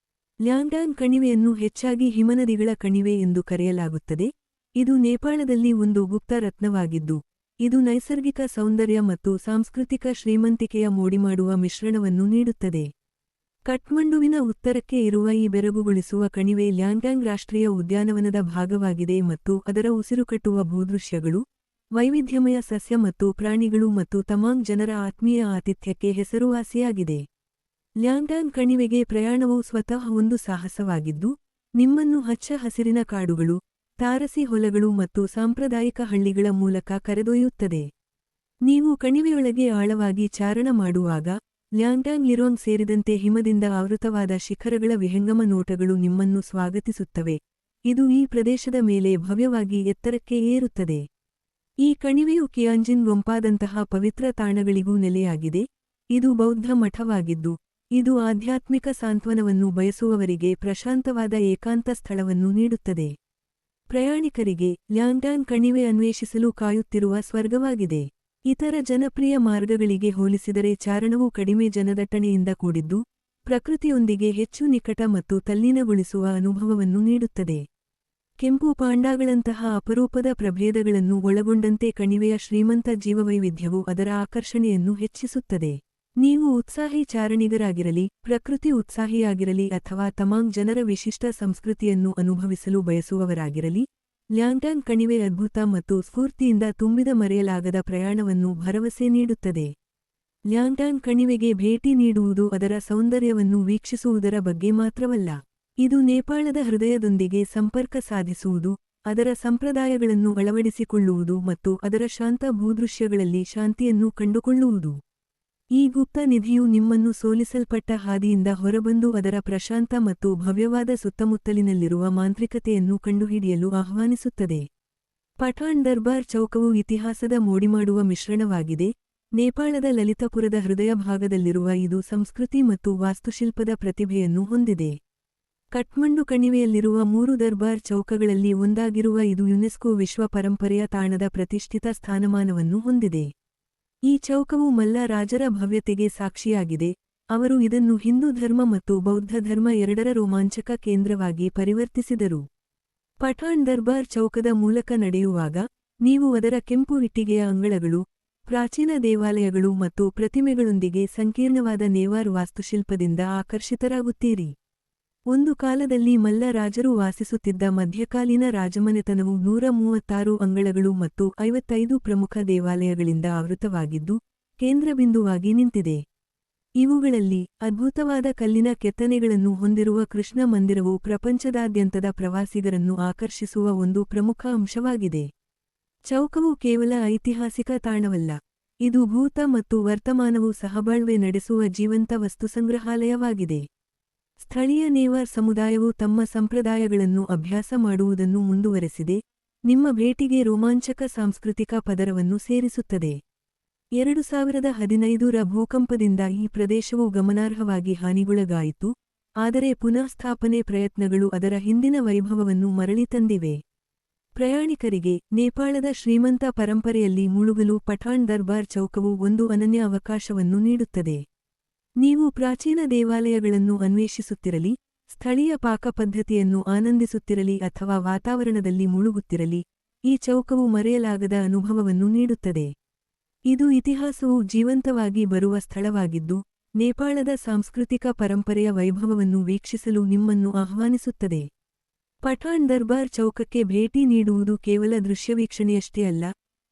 ಲ್ಯಾಂಗ್ಟ್ಯಾಂಗ್ ಕಣಿವೆಯನ್ನು ಹೆಚ್ಚಾಗಿ ಹಿಮನದಿಗಳ ಕಣಿವೆ ಎಂದು ಕರೆಯಲಾಗುತ್ತದೆ. ಇದು ನೇಪಾಳದಲ್ಲಿ ಒಂದು ಗುಪ್ತ ರತ್ನವಾಗಿದ್ದು, ಇದು ನೈಸರ್ಗಿಕ ಸೌಂದರ್ಯ ಮತ್ತು ಸಾಂಸ್ಕೃತಿಕ ಶ್ರೀಮಂತಿಕೆಯ ಮೋಡಿಮಾಡುವ ಮಿಶ್ರಣವನ್ನು ನೀಡುತ್ತದೆ. ಕಠ್ಮಂಡುವಿನ ಉತ್ತರಕ್ಕೆ ಇರುವ ಈ ಬೆರಗುಗೊಳಿಸುವ ಕಣಿವೆ ಲ್ಯಾಂಗ್ಟ್ಯಾಂಗ್ ರಾಷ್ಟ್ರೀಯ ಉದ್ಯಾನವನದ ಭಾಗವಾಗಿದೆ ಮತ್ತು ಅದರ ಉಸಿರುಕಟ್ಟುವ ಭೂದೃಶ್ಯಗಳು, ವೈವಿಧ್ಯಮಯ ಸಸ್ಯ ಮತ್ತು ಪ್ರಾಣಿಗಳು ಮತ್ತು ತಮಾಂಗ್ ಜನರ ಆತ್ಮೀಯ ಆತಿಥ್ಯಕ್ಕೆ ಹೆಸರುವಾಸಿಯಾಗಿದೆ. ಲ್ಯಾಂಗ್ಟ್ಯಾಂಗ್ ಕಣಿವೆಗೆ ಪ್ರಯಾಣವು ಸ್ವತಃ ಒಂದು ಸಾಹಸವಾಗಿದ್ದು, ನಿಮ್ಮನ್ನು ಹಚ್ಚ ಹಸಿರಿನ ಕಾಡುಗಳು, ತಾರಸಿ ಹೊಲಗಳು ಮತ್ತು ಸಾಂಪ್ರದಾಯಿಕ ಹಳ್ಳಿಗಳ ಮೂಲಕ ಕರೆದೊಯ್ಯುತ್ತದೆ. ನೀವು ಕಣಿವೆಯೊಳಗೆ ಆಳವಾಗಿ ಚಾರಣ ಮಾಡುವಾಗ, ಲ್ಯಾಂಗ್ಟ್ಯಾಂಗ್ ಲಿರೋಂಗ್ ಸೇರಿದಂತೆ ಹಿಮದಿಂದ ಆವೃತವಾದ ಶಿಖರಗಳ ವಿಹಂಗಮ ನೋಟಗಳು ನಿಮ್ಮನ್ನು ಸ್ವಾಗತಿಸುತ್ತವೆ. ಇದು ಈ ಪ್ರದೇಶದ ಮೇಲೆ ಭವ್ಯವಾಗಿ ಎತ್ತರಕ್ಕೆ ಏರುತ್ತದೆ. ಈ ಕಣಿವೆಯು ಕಿಯಾಂಜಿನ್ ಗೊಂಪಾದಂತಹ ಪವಿತ್ರ ತಾಣಗಳಿಗೂ ನೆಲೆಯಾಗಿದೆ. ಇದು ಬೌದ್ಧ ಮಠವಾಗಿದ್ದು, ಇದು ಆಧ್ಯಾತ್ಮಿಕ ಸಾಂತ್ವನವನ್ನು ಬಯಸುವವರಿಗೆ ಪ್ರಶಾಂತವಾದ ಏಕಾಂತ ಸ್ಥಳವನ್ನು ನೀಡುತ್ತದೆ. ಪ್ರಯಾಣಿಕರಿಗೆ, ಲ್ಯಾಂಗ್ಟ್ಯಾಂಗ್ ಕಣಿವೆ ಅನ್ವೇಷಿಸಲು ಕಾಯುತ್ತಿರುವ ಸ್ವರ್ಗವಾಗಿದೆ. ಇತರ ಜನಪ್ರಿಯ ಮಾರ್ಗಗಳಿಗೆ ಹೋಲಿಸಿದರೆ ಚಾರಣವು ಕಡಿಮೆ ಜನದಟ್ಟಣೆಯಿಂದ ಕೂಡಿದ್ದು, ಪ್ರಕೃತಿಯೊಂದಿಗೆ ಹೆಚ್ಚು ನಿಕಟ ಮತ್ತು ತಲ್ಲೀನಗೊಳಿಸುವ ಅನುಭವವನ್ನು ನೀಡುತ್ತದೆ. ಕೆಂಪು ಪಾಂಡಾಗಳಂತಹ ಅಪರೂಪದ ಪ್ರಭೇದಗಳನ್ನು ಒಳಗೊಂಡಂತೆ ಕಣಿವೆಯ ಶ್ರೀಮಂತ ಜೀವವೈವಿಧ್ಯವು ಅದರ ಆಕರ್ಷಣೆಯನ್ನು ಹೆಚ್ಚಿಸುತ್ತದೆ. ನೀವು ಉತ್ಸಾಹಿ ಚಾರಣಿಗರಾಗಿರಲಿ, ಪ್ರಕೃತಿ ಉತ್ಸಾಹಿಯಾಗಿರಲಿ ಅಥವಾ ತಮಾಂಗ್ ಜನರ ವಿಶಿಷ್ಟ ಸಂಸ್ಕೃತಿಯನ್ನು ಅನುಭವಿಸಲು ಬಯಸುವವರಾಗಿರಲಿ, ಲ್ಯಾಂಗ್ಟ್ಯಾಂಗ್ ಕಣಿವೆ ಅದ್ಭುತ ಮತ್ತು ಸ್ಫೂರ್ತಿಯಿಂದ ತುಂಬಿದ ಮರೆಯಲಾಗದ ಪ್ರಯಾಣವನ್ನು ಭರವಸೆ ನೀಡುತ್ತದೆ. ಲ್ಯಾಂಗ್ಟ್ಯಾಂಗ್ ಕಣಿವೆಗೆ ಭೇಟಿ ನೀಡುವುದು ಅದರ ಸೌಂದರ್ಯವನ್ನು ವೀಕ್ಷಿಸುವುದರ ಬಗ್ಗೆ ಮಾತ್ರವಲ್ಲ, ಇದು ನೇಪಾಳದ ಹೃದಯದೊಂದಿಗೆ ಸಂಪರ್ಕ ಸಾಧಿಸುವುದು, ಅದರ ಸಂಪ್ರದಾಯಗಳನ್ನು ಅಳವಡಿಸಿಕೊಳ್ಳುವುದು ಮತ್ತು ಅದರ ಶಾಂತ ಭೂದೃಶ್ಯಗಳಲ್ಲಿ ಶಾಂತಿಯನ್ನು ಕಂಡುಕೊಳ್ಳುವುದು. ಈ ಗುಪ್ತ ನಿಧಿಯು ನಿಮ್ಮನ್ನು ಸೋಲಿಸಲ್ಪಟ್ಟ ಹಾದಿಯಿಂದ ಹೊರಬಂದು ಅದರ ಪ್ರಶಾಂತ ಮತ್ತು ಭವ್ಯವಾದ ಸುತ್ತಮುತ್ತಲಿನಲ್ಲಿರುವ ಮಾಂತ್ರಿಕತೆಯನ್ನು ಕಂಡುಹಿಡಿಯಲು ಆಹ್ವಾನಿಸುತ್ತದೆ. ಪಠಾಣ್ ದರ್ಬಾರ್ ಚೌಕವು ಇತಿಹಾಸದ ಮೋಡಿಮಾಡುವ ಮಿಶ್ರಣವಾಗಿದೆ. ನೇಪಾಳದ ಲಲಿತಪುರದ ಹೃದಯ ಭಾಗದಲ್ಲಿರುವ ಇದು ಸಂಸ್ಕೃತಿ ಮತ್ತು ವಾಸ್ತುಶಿಲ್ಪದ ಪ್ರತಿಭೆಯನ್ನು ಹೊಂದಿದೆ. ಕಠ್ಮಂಡು ಕಣಿವೆಯಲ್ಲಿರುವ 3 ದರ್ಬಾರ್ ಚೌಕಗಳಲ್ಲಿ ಒಂದಾಗಿರುವ ಇದು ಯುನೆಸ್ಕೋ ವಿಶ್ವ ಪರಂಪರೆಯ ತಾಣದ ಪ್ರತಿಷ್ಠಿತ ಸ್ಥಾನಮಾನವನ್ನು ಹೊಂದಿದೆ. ಈ ಚೌಕವು ಮಲ್ಲ ರಾಜರ ಭವ್ಯತೆಗೆ ಸಾಕ್ಷಿಯಾಗಿದೆ. ಅವರು ಇದನ್ನು ಹಿಂದೂ ಧರ್ಮ ಮತ್ತು ಬೌದ್ಧ ಧರ್ಮ ಎರಡರ ರೋಮಾಂಚಕ ಕೇಂದ್ರವಾಗಿ ಪರಿವರ್ತಿಸಿದರು. ಪಠಾಣ್ ದರ್ಬಾರ್ ಚೌಕದ ಮೂಲಕ ನಡೆಯುವಾಗ, ನೀವು ಅದರ ಕೆಂಪು ಇಟ್ಟಿಗೆಯ ಅಂಗಳಗಳು, ಪ್ರಾಚೀನ ದೇವಾಲಯಗಳು ಮತ್ತು ಪ್ರತಿಮೆಗಳೊಂದಿಗೆ ಸಂಕೀರ್ಣವಾದ ನೇವಾರ್ ವಾಸ್ತುಶಿಲ್ಪದಿಂದ ಆಕರ್ಷಿತರಾಗುತ್ತೀರಿ. ಒಂದು ಕಾಲದಲ್ಲಿ ಮಲ್ಲ ರಾಜರು ವಾಸಿಸುತ್ತಿದ್ದ ಮಧ್ಯಕಾಲೀನ ರಾಜಮನೆತನವು 136 ಅಂಗಳಗಳು ಮತ್ತು 55 ಪ್ರಮುಖ ದೇವಾಲಯಗಳಿಂದ ಆವೃತವಾಗಿದ್ದು, ಕೇಂದ್ರಬಿಂದುವಾಗಿ ನಿಂತಿದೆ. ಇವುಗಳಲ್ಲಿ ಅದ್ಭುತವಾದ ಕಲ್ಲಿನ ಕೆತ್ತನೆಗಳನ್ನು ಹೊಂದಿರುವ ಕೃಷ್ಣ ಮಂದಿರವು ಪ್ರಪಂಚದಾದ್ಯಂತದ ಪ್ರವಾಸಿಗರನ್ನು ಆಕರ್ಷಿಸುವ ಒಂದು ಪ್ರಮುಖ ಅಂಶವಾಗಿದೆ. ಚೌಕವು ಕೇವಲ ಐತಿಹಾಸಿಕ ತಾಣವಲ್ಲ, ಇದು ಭೂತ ಮತ್ತು ವರ್ತಮಾನವು ಸಹಬಾಳ್ವೆ ನಡೆಸುವ ಜೀವಂತ ವಸ್ತುಸಂಗ್ರಹಾಲಯವಾಗಿದೆ. ಸ್ಥಳೀಯ ನೇವಾರ್ ಸಮುದಾಯವು ತಮ್ಮ ಸಂಪ್ರದಾಯಗಳನ್ನು ಅಭ್ಯಾಸ ಮಾಡುವುದನ್ನು ಮುಂದುವರೆಸಿದೆ, ನಿಮ್ಮ ಭೇಟಿಗೆ ರೋಮಾಂಚಕ ಸಾಂಸ್ಕೃತಿಕ ಪದರವನ್ನು ಸೇರಿಸುತ್ತದೆ. 2015ರ ಭೂಕಂಪದಿಂದ ಈ ಪ್ರದೇಶವು ಗಮನಾರ್ಹವಾಗಿ ಹಾನಿಗೊಳಗಾಯಿತು, ಆದರೆ ಪುನಃಸ್ಥಾಪನೆ ಪ್ರಯತ್ನಗಳು ಅದರ ಹಿಂದಿನ ವೈಭವವನ್ನು ಮರಳಿ ತಂದಿವೆ. ಪ್ರಯಾಣಿಕರಿಗೆ ನೇಪಾಳದ ಶ್ರೀಮಂತ ಪರಂಪರೆಯಲ್ಲಿ ಮುಳುಗಲು ಪಠಾಣ್ ದರ್ಬಾರ್ ಚೌಕವು ಒಂದು ಅನನ್ಯ ಅವಕಾಶವನ್ನು ನೀಡುತ್ತದೆ. ನೀವು ಪ್ರಾಚೀನ ದೇವಾಲಯಗಳನ್ನು ಅನ್ವೇಷಿಸುತ್ತಿರಲಿ, ಸ್ಥಳೀಯ ಪಾಕಪದ್ಧತಿಯನ್ನು ಆನಂದಿಸುತ್ತಿರಲಿ ಅಥವಾ ವಾತಾವರಣದಲ್ಲಿ ಮುಳುಗುತ್ತಿರಲಿ, ಈ ಚೌಕವು ಮರೆಯಲಾಗದ ಅನುಭವವನ್ನು ನೀಡುತ್ತದೆ. ಇದು ಇತಿಹಾಸವು ಜೀವಂತವಾಗಿ ಬರುವ ಸ್ಥಳವಾಗಿದ್ದು, ನೇಪಾಳದ ಸಾಂಸ್ಕೃತಿಕ ಪರಂಪರೆಯ ವೈಭವವನ್ನು ವೀಕ್ಷಿಸಲು ನಿಮ್ಮನ್ನು ಆಹ್ವಾನಿಸುತ್ತದೆ. ಪಠಾಣ್ ದರ್ಬಾರ್ ಚೌಕಕ್ಕೆ ಭೇಟಿ ನೀಡುವುದು ಕೇವಲ ದೃಶ್ಯವೀಕ್ಷಣೆಯಷ್ಟೇ ಅಲ್ಲ,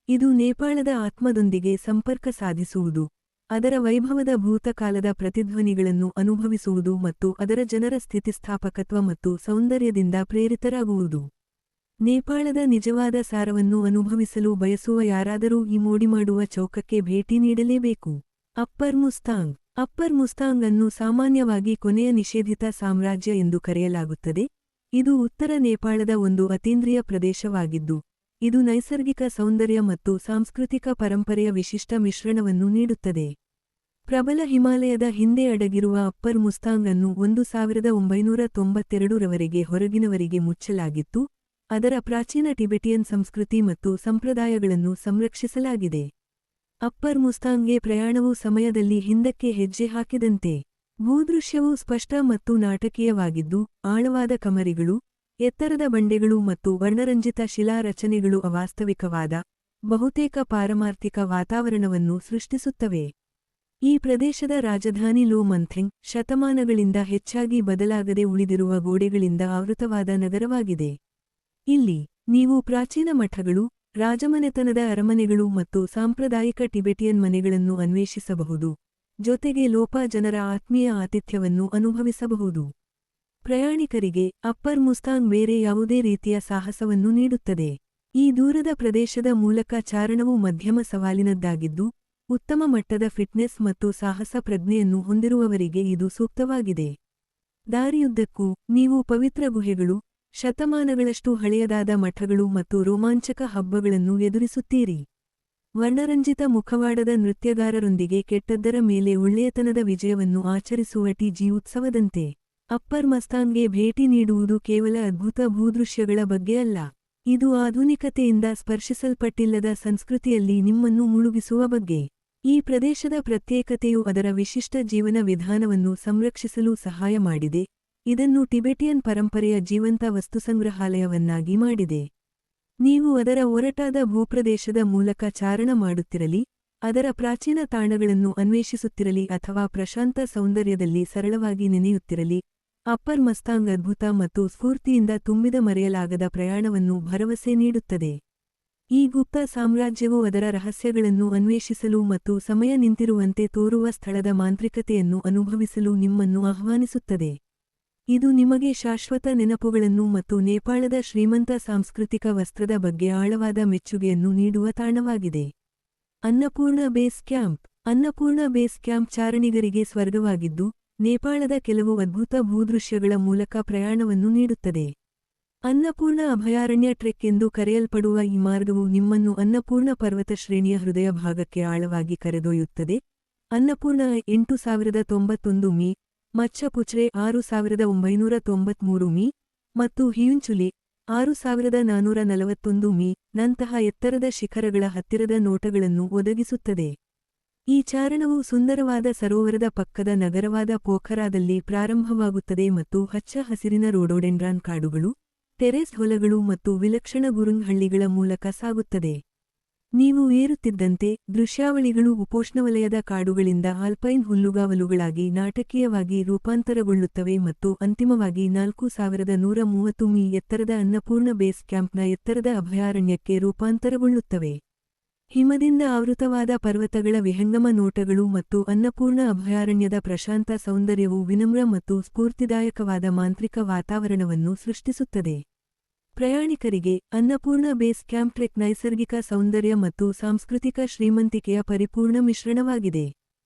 ಇದು ನೇಪಾಳದ ಆತ್ಮದೊಂದಿಗೆ ಸಂಪರ್ಕ ಸಾಧಿಸುವುದು, ಅದರ ವೈಭವದ ಭೂತಕಾಲದ ಪ್ರತಿಧ್ವನಿಗಳನ್ನು ಅನುಭವಿಸುವುದು ಮತ್ತು ಅದರ ಜನರ ಸ್ಥಿತಿಸ್ಥಾಪಕತ್ವ ಮತ್ತು ಸೌಂದರ್ಯದಿಂದ ಪ್ರೇರಿತರಾಗುವುದು. ನೇಪಾಳದ ನಿಜವಾದ ಸಾರವನ್ನು ಅನುಭವಿಸಲು ಬಯಸುವ ಯಾರಾದರೂ ಈ ಮೋಡಿಮಾಡುವ ಚೌಕಕ್ಕೆ ಭೇಟಿ ನೀಡಲೇಬೇಕು. ಅಪ್ಪರ್ ಮುಸ್ತಾಂಗ್. ಅಪ್ಪರ್ ಮುಸ್ತಾಂಗ್ ಅನ್ನು ಸಾಮಾನ್ಯವಾಗಿ ಕೊನೆಯ ನಿಷೇಧಿತ ಸಾಮ್ರಾಜ್ಯ ಎಂದು ಕರೆಯಲಾಗುತ್ತದೆ. ಇದು ಉತ್ತರ ನೇಪಾಳದ ಒಂದು ಅತೀಂದ್ರಿಯ ಪ್ರದೇಶವಾಗಿದ್ದು, ಇದು ನೈಸರ್ಗಿಕ ಸೌಂದರ್ಯ ಮತ್ತು ಸಾಂಸ್ಕೃತಿಕ ಪರಂಪರೆಯ ವಿಶಿಷ್ಟ ಮಿಶ್ರಣವನ್ನು ನೀಡುತ್ತದೆ. ಪ್ರಬಲ ಹಿಮಾಲಯದ ಹಿಂದೆ ಅಡಗಿರುವ ಅಪ್ಪರ್ ಮುಸ್ತಾಂಗ್ ಅನ್ನು 1992ರವರೆಗೆ ಹೊರಗಿನವರಿಗೆ ಮುಚ್ಚಲಾಗಿತ್ತು, ಅದರ ಪ್ರಾಚೀನ ಟಿಬೆಟಿಯನ್ ಸಂಸ್ಕೃತಿ ಮತ್ತು ಸಂಪ್ರದಾಯಗಳನ್ನು ಸಂರಕ್ಷಿಸಲಾಗಿದೆ. ಅಪ್ಪರ್ ಮುಸ್ತಾಂಗ್ಗೆ ಪ್ರಯಾಣವು ಸಮಯದಲ್ಲಿ ಹಿಂದಕ್ಕೆ ಹೆಜ್ಜೆ ಹಾಕಿದಂತೆ. ಭೂದೃಶ್ಯವು ಸ್ಪಷ್ಟ ಮತ್ತು ನಾಟಕೀಯವಾಗಿದ್ದು, ಆಳವಾದ ಕಮರಿಗಳು, ಎತ್ತರದ ಬಂಡೆಗಳು ಮತ್ತು ವರ್ಣರಂಜಿತ ಶಿಲಾ ರಚನೆಗಳು ಅವಾಸ್ತವಿಕವಾದ, ಬಹುತೇಕ ಪಾರಮಾರ್ಥಿಕ ವಾತಾವರಣವನ್ನು ಸೃಷ್ಟಿಸುತ್ತವೆ. ಈ ಪ್ರದೇಶದ ರಾಜಧಾನಿ ಲೋ ಮಂಥೆಂಗ್, ಶತಮಾನಗಳಿಂದ ಹೆಚ್ಚಾಗಿ ಬದಲಾಗದೆ ಉಳಿದಿರುವ ಗೋಡೆಗಳಿಂದ ಆವೃತವಾದ ನಗರವಾಗಿದೆ. ಇಲ್ಲಿ, ನೀವು ಪ್ರಾಚೀನ ಮಠಗಳು, ರಾಜಮನೆತನದ ಅರಮನೆಗಳು ಮತ್ತು ಸಾಂಪ್ರದಾಯಿಕ ಟಿಬೆಟಿಯನ್ ಮನೆಗಳನ್ನು ಅನ್ವೇಷಿಸಬಹುದು, ಜೊತೆಗೆ ಲೋಪಾ ಜನರ ಆತ್ಮೀಯ ಆತಿಥ್ಯವನ್ನು ಅನುಭವಿಸಬಹುದು. ಪ್ರಯಾಣಿಕರಿಗೆ ಅಪ್ಪರ್ ಮುಸ್ತಾಂಗ್ ಬೇರೆ ಯಾವುದೇ ರೀತಿಯ ಸಾಹಸವನ್ನು ನೀಡುತ್ತದೆ. ಈ ದೂರದ ಪ್ರದೇಶದ ಮೂಲಕ ಚಾರಣವು ಮಧ್ಯಮ ಸವಾಲಿನದ್ದಾಗಿದ್ದು, ಉತ್ತಮ ಮಟ್ಟದ ಫಿಟ್ನೆಸ್ ಮತ್ತು ಸಾಹಸ ಪ್ರಜ್ಞೆಯನ್ನು ಹೊಂದಿರುವವರಿಗೆ ಇದು ಸೂಕ್ತವಾಗಿದೆ. ದಾರಿಯುದ್ದಕ್ಕೂ, ನೀವು ಪವಿತ್ರ ಗುಹೆಗಳು, ಶತಮಾನಗಳಷ್ಟು ಹಳೆಯದಾದ ಮಠಗಳು ಮತ್ತು ರೋಮಾಂಚಕ ಹಬ್ಬಗಳನ್ನು ಎದುರಿಸುತ್ತೀರಿ. ವರ್ಣರಂಜಿತ ಮುಖವಾಡದ ನೃತ್ಯಗಾರರೊಂದಿಗೆ ಕೆಟ್ಟದ್ದರ ಮೇಲೆ ಒಳ್ಳೆಯತನದ ವಿಜಯವನ್ನು ಆಚರಿಸುವ ಟಿ.ಜಿ. ಉತ್ಸವದಂತೆ. ಅಪ್ಪರ್ ಮುಸ್ತಾಂಗ್ಗೆ ಭೇಟಿ ನೀಡುವುದು ಕೇವಲ ಅದ್ಭುತ ಭೂದೃಶ್ಯಗಳ ಬಗ್ಗೆ ಅಲ್ಲ, ಇದು ಆಧುನಿಕತೆಯಿಂದ ಸ್ಪರ್ಶಿಸಲ್ಪಟ್ಟಿಲ್ಲದ ಸಂಸ್ಕೃತಿಯಲ್ಲಿ ನಿಮ್ಮನ್ನು ಮುಳುಗಿಸುವ ಬಗ್ಗೆ. ಈ ಪ್ರದೇಶದ ಪ್ರತ್ಯೇಕತೆಯು ಅದರ ವಿಶಿಷ್ಟ ಜೀವನ ವಿಧಾನವನ್ನು ಸಂರಕ್ಷಿಸಲು ಸಹಾಯ ಮಾಡಿದೆ, ಇದನ್ನು ಟಿಬೆಟಿಯನ್ ಪರಂಪರೆಯ ಜೀವಂತ ವಸ್ತುಸಂಗ್ರಹಾಲಯವನ್ನಾಗಿ ಮಾಡಿದೆ. ನೀವು ಅದರ ಒರಟಾದ ಭೂಪ್ರದೇಶದ ಮೂಲಕ ಚಾರಣ ಮಾಡುತ್ತಿರಲಿ, ಅದರ ಪ್ರಾಚೀನ ತಾಣಗಳನ್ನು ಅನ್ವೇಷಿಸುತ್ತಿರಲಿ ಅಥವಾ ಪ್ರಶಾಂತ ಸೌಂದರ್ಯದಲ್ಲಿ ಸರಳವಾಗಿ ನೆನೆಯುತ್ತಿರಲಿ, ಅಪ್ಪರ್ ಮುಸ್ತಾಂಗ್ ಅದ್ಭುತ ಮತ್ತು ಸ್ಫೂರ್ತಿಯಿಂದ ತುಂಬಿದ ಮರೆಯಲಾಗದ ಪ್ರಯಾಣವನ್ನು ಭರವಸೆ ನೀಡುತ್ತದೆ. ಈ ಗುಪ್ತ ಸಾಮ್ರಾಜ್ಯವು ಅದರ ರಹಸ್ಯಗಳನ್ನು ಅನ್ವೇಷಿಸಲು ಮತ್ತು ಸಮಯ ನಿಂತಿರುವಂತೆ ತೋರುವ ಸ್ಥಳದ ಮಾಂತ್ರಿಕತೆಯನ್ನು ಅನುಭವಿಸಲು ನಿಮ್ಮನ್ನು ಆಹ್ವಾನಿಸುತ್ತದೆ. ಇದು ನಿಮಗೆ ಶಾಶ್ವತ ನೆನಪುಗಳನ್ನು ಮತ್ತು ನೇಪಾಳದ ಶ್ರೀಮಂತ ಸಾಂಸ್ಕೃತಿಕ ವಸ್ತ್ರದ ಬಗ್ಗೆ ಆಳವಾದ ಮೆಚ್ಚುಗೆಯನ್ನು ನೀಡುವ ತಾಣವಾಗಿದೆ. Annapurna base camp. Annapurna base camp ಚಾರಣಿಗರಿಗೆ ಸ್ವರ್ಗವಾಗಿದ್ದು, ನೇಪಾಳದ ಕೆಲವು ಅದ್ಭುತ ಭೂದೃಶ್ಯಗಳ ಮೂಲಕ ಪ್ರಯಾಣವನ್ನು ನೀಡುತ್ತದೆ. ಅನ್ನಪೂರ್ಣ ಅಭಯಾರಣ್ಯ ಟ್ರೆಕ್ ಎಂದು ಕರೆಯಲ್ಪಡುವ ಈ ಮಾರ್ಗವು ನಿಮ್ಮನ್ನು ಅನ್ನಪೂರ್ಣ ಪರ್ವತ ಶ್ರೇಣಿಯ ಹೃದಯ ಭಾಗಕ್ಕೆ ಆಳವಾಗಿ ಕರೆದೊಯ್ಯುತ್ತದೆ. ಅನ್ನಪೂರ್ಣ 8091 ಮೀ, ಮಚ್ಚಪುಚ್ರೆ 6993 ಮೀ, ಮತ್ತು ಹಿಯುಂಚುಲಿ 6441 ಮೀ ನಂತಹ ಎತ್ತರದ ಶಿಖರಗಳ ಹತ್ತಿರದ ನೋಟಗಳನ್ನು ಒದಗಿಸುತ್ತದೆ. ಈ ಚಾರಣವು ಸುಂದರವಾದ ಸರೋವರದ ಪಕ್ಕದ ನಗರವಾದ ಪೋಖರಾದಲ್ಲಿ ಪ್ರಾರಂಭವಾಗುತ್ತದೆ ಮತ್ತು ಹಚ್ಚ ಹಸಿರಿನ ರೋಡೋಡೆಂಡ್ರಾನ್ ಕಾಡುಗಳು, ಟೆರೇಸ್ ಹೊಲಗಳು ಮತ್ತು ವಿಲಕ್ಷಣ ಗುರುಂಗ್ ಹಳ್ಳಿಗಳ ಮೂಲಕ ಸಾಗುತ್ತದೆ. ನೀವು ಏರುತ್ತಿದ್ದಂತೆ, ದೃಶ್ಯಾವಳಿಗಳು ಉಪೋಷ್ಣವಲಯದ ಕಾಡುಗಳಿಂದ ಆಲ್ಪೈನ್ ಹುಲ್ಲುಗಾವಲುಗಳಾಗಿ ನಾಟಕೀಯವಾಗಿ ರೂಪಾಂತರಗೊಳ್ಳುತ್ತವೆ ಮತ್ತು ಅಂತಿಮವಾಗಿ 4130 ಮೀ ಎತ್ತರದ ಅನ್ನಪೂರ್ಣ ಬೇಸ್ ಕ್ಯಾಂಪ್ನ ಎತ್ತರದ ಅಭಯಾರಣ್ಯಕ್ಕೆ ರೂಪಾಂತರಗೊಳ್ಳುತ್ತವೆ. ಹಿಮದಿಂದ ಆವೃತವಾದ ಪರ್ವತಗಳ ವಿಹಂಗಮ ನೋಟಗಳು ಮತ್ತು ಅನ್ನಪೂರ್ಣ ಅಭಯಾರಣ್ಯದ ಪ್ರಶಾಂತ ಸೌಂದರ್ಯವು ವಿನಮ್ರ ಮತ್ತು ಸ್ಫೂರ್ತಿದಾಯಕವಾದ ಮಾಂತ್ರಿಕ ವಾತಾವರಣವನ್ನು ಸೃಷ್ಟಿಸುತ್ತದೆ. ಪ್ರಯಾಣಿಕರಿಗೆ, ಅನ್ನಪೂರ್ಣ ಬೇಸ್ ಕ್ಯಾಂಪ್ ಟ್ರೆಕ್ ನೈಸರ್ಗಿಕ ಸೌಂದರ್ಯ ಮತ್ತು ಸಾಂಸ್ಕೃತಿಕ ಶ್ರೀಮಂತಿಕೆಯ ಪರಿಪೂರ್ಣ ಮಿಶ್ರಣವಾಗಿದೆ.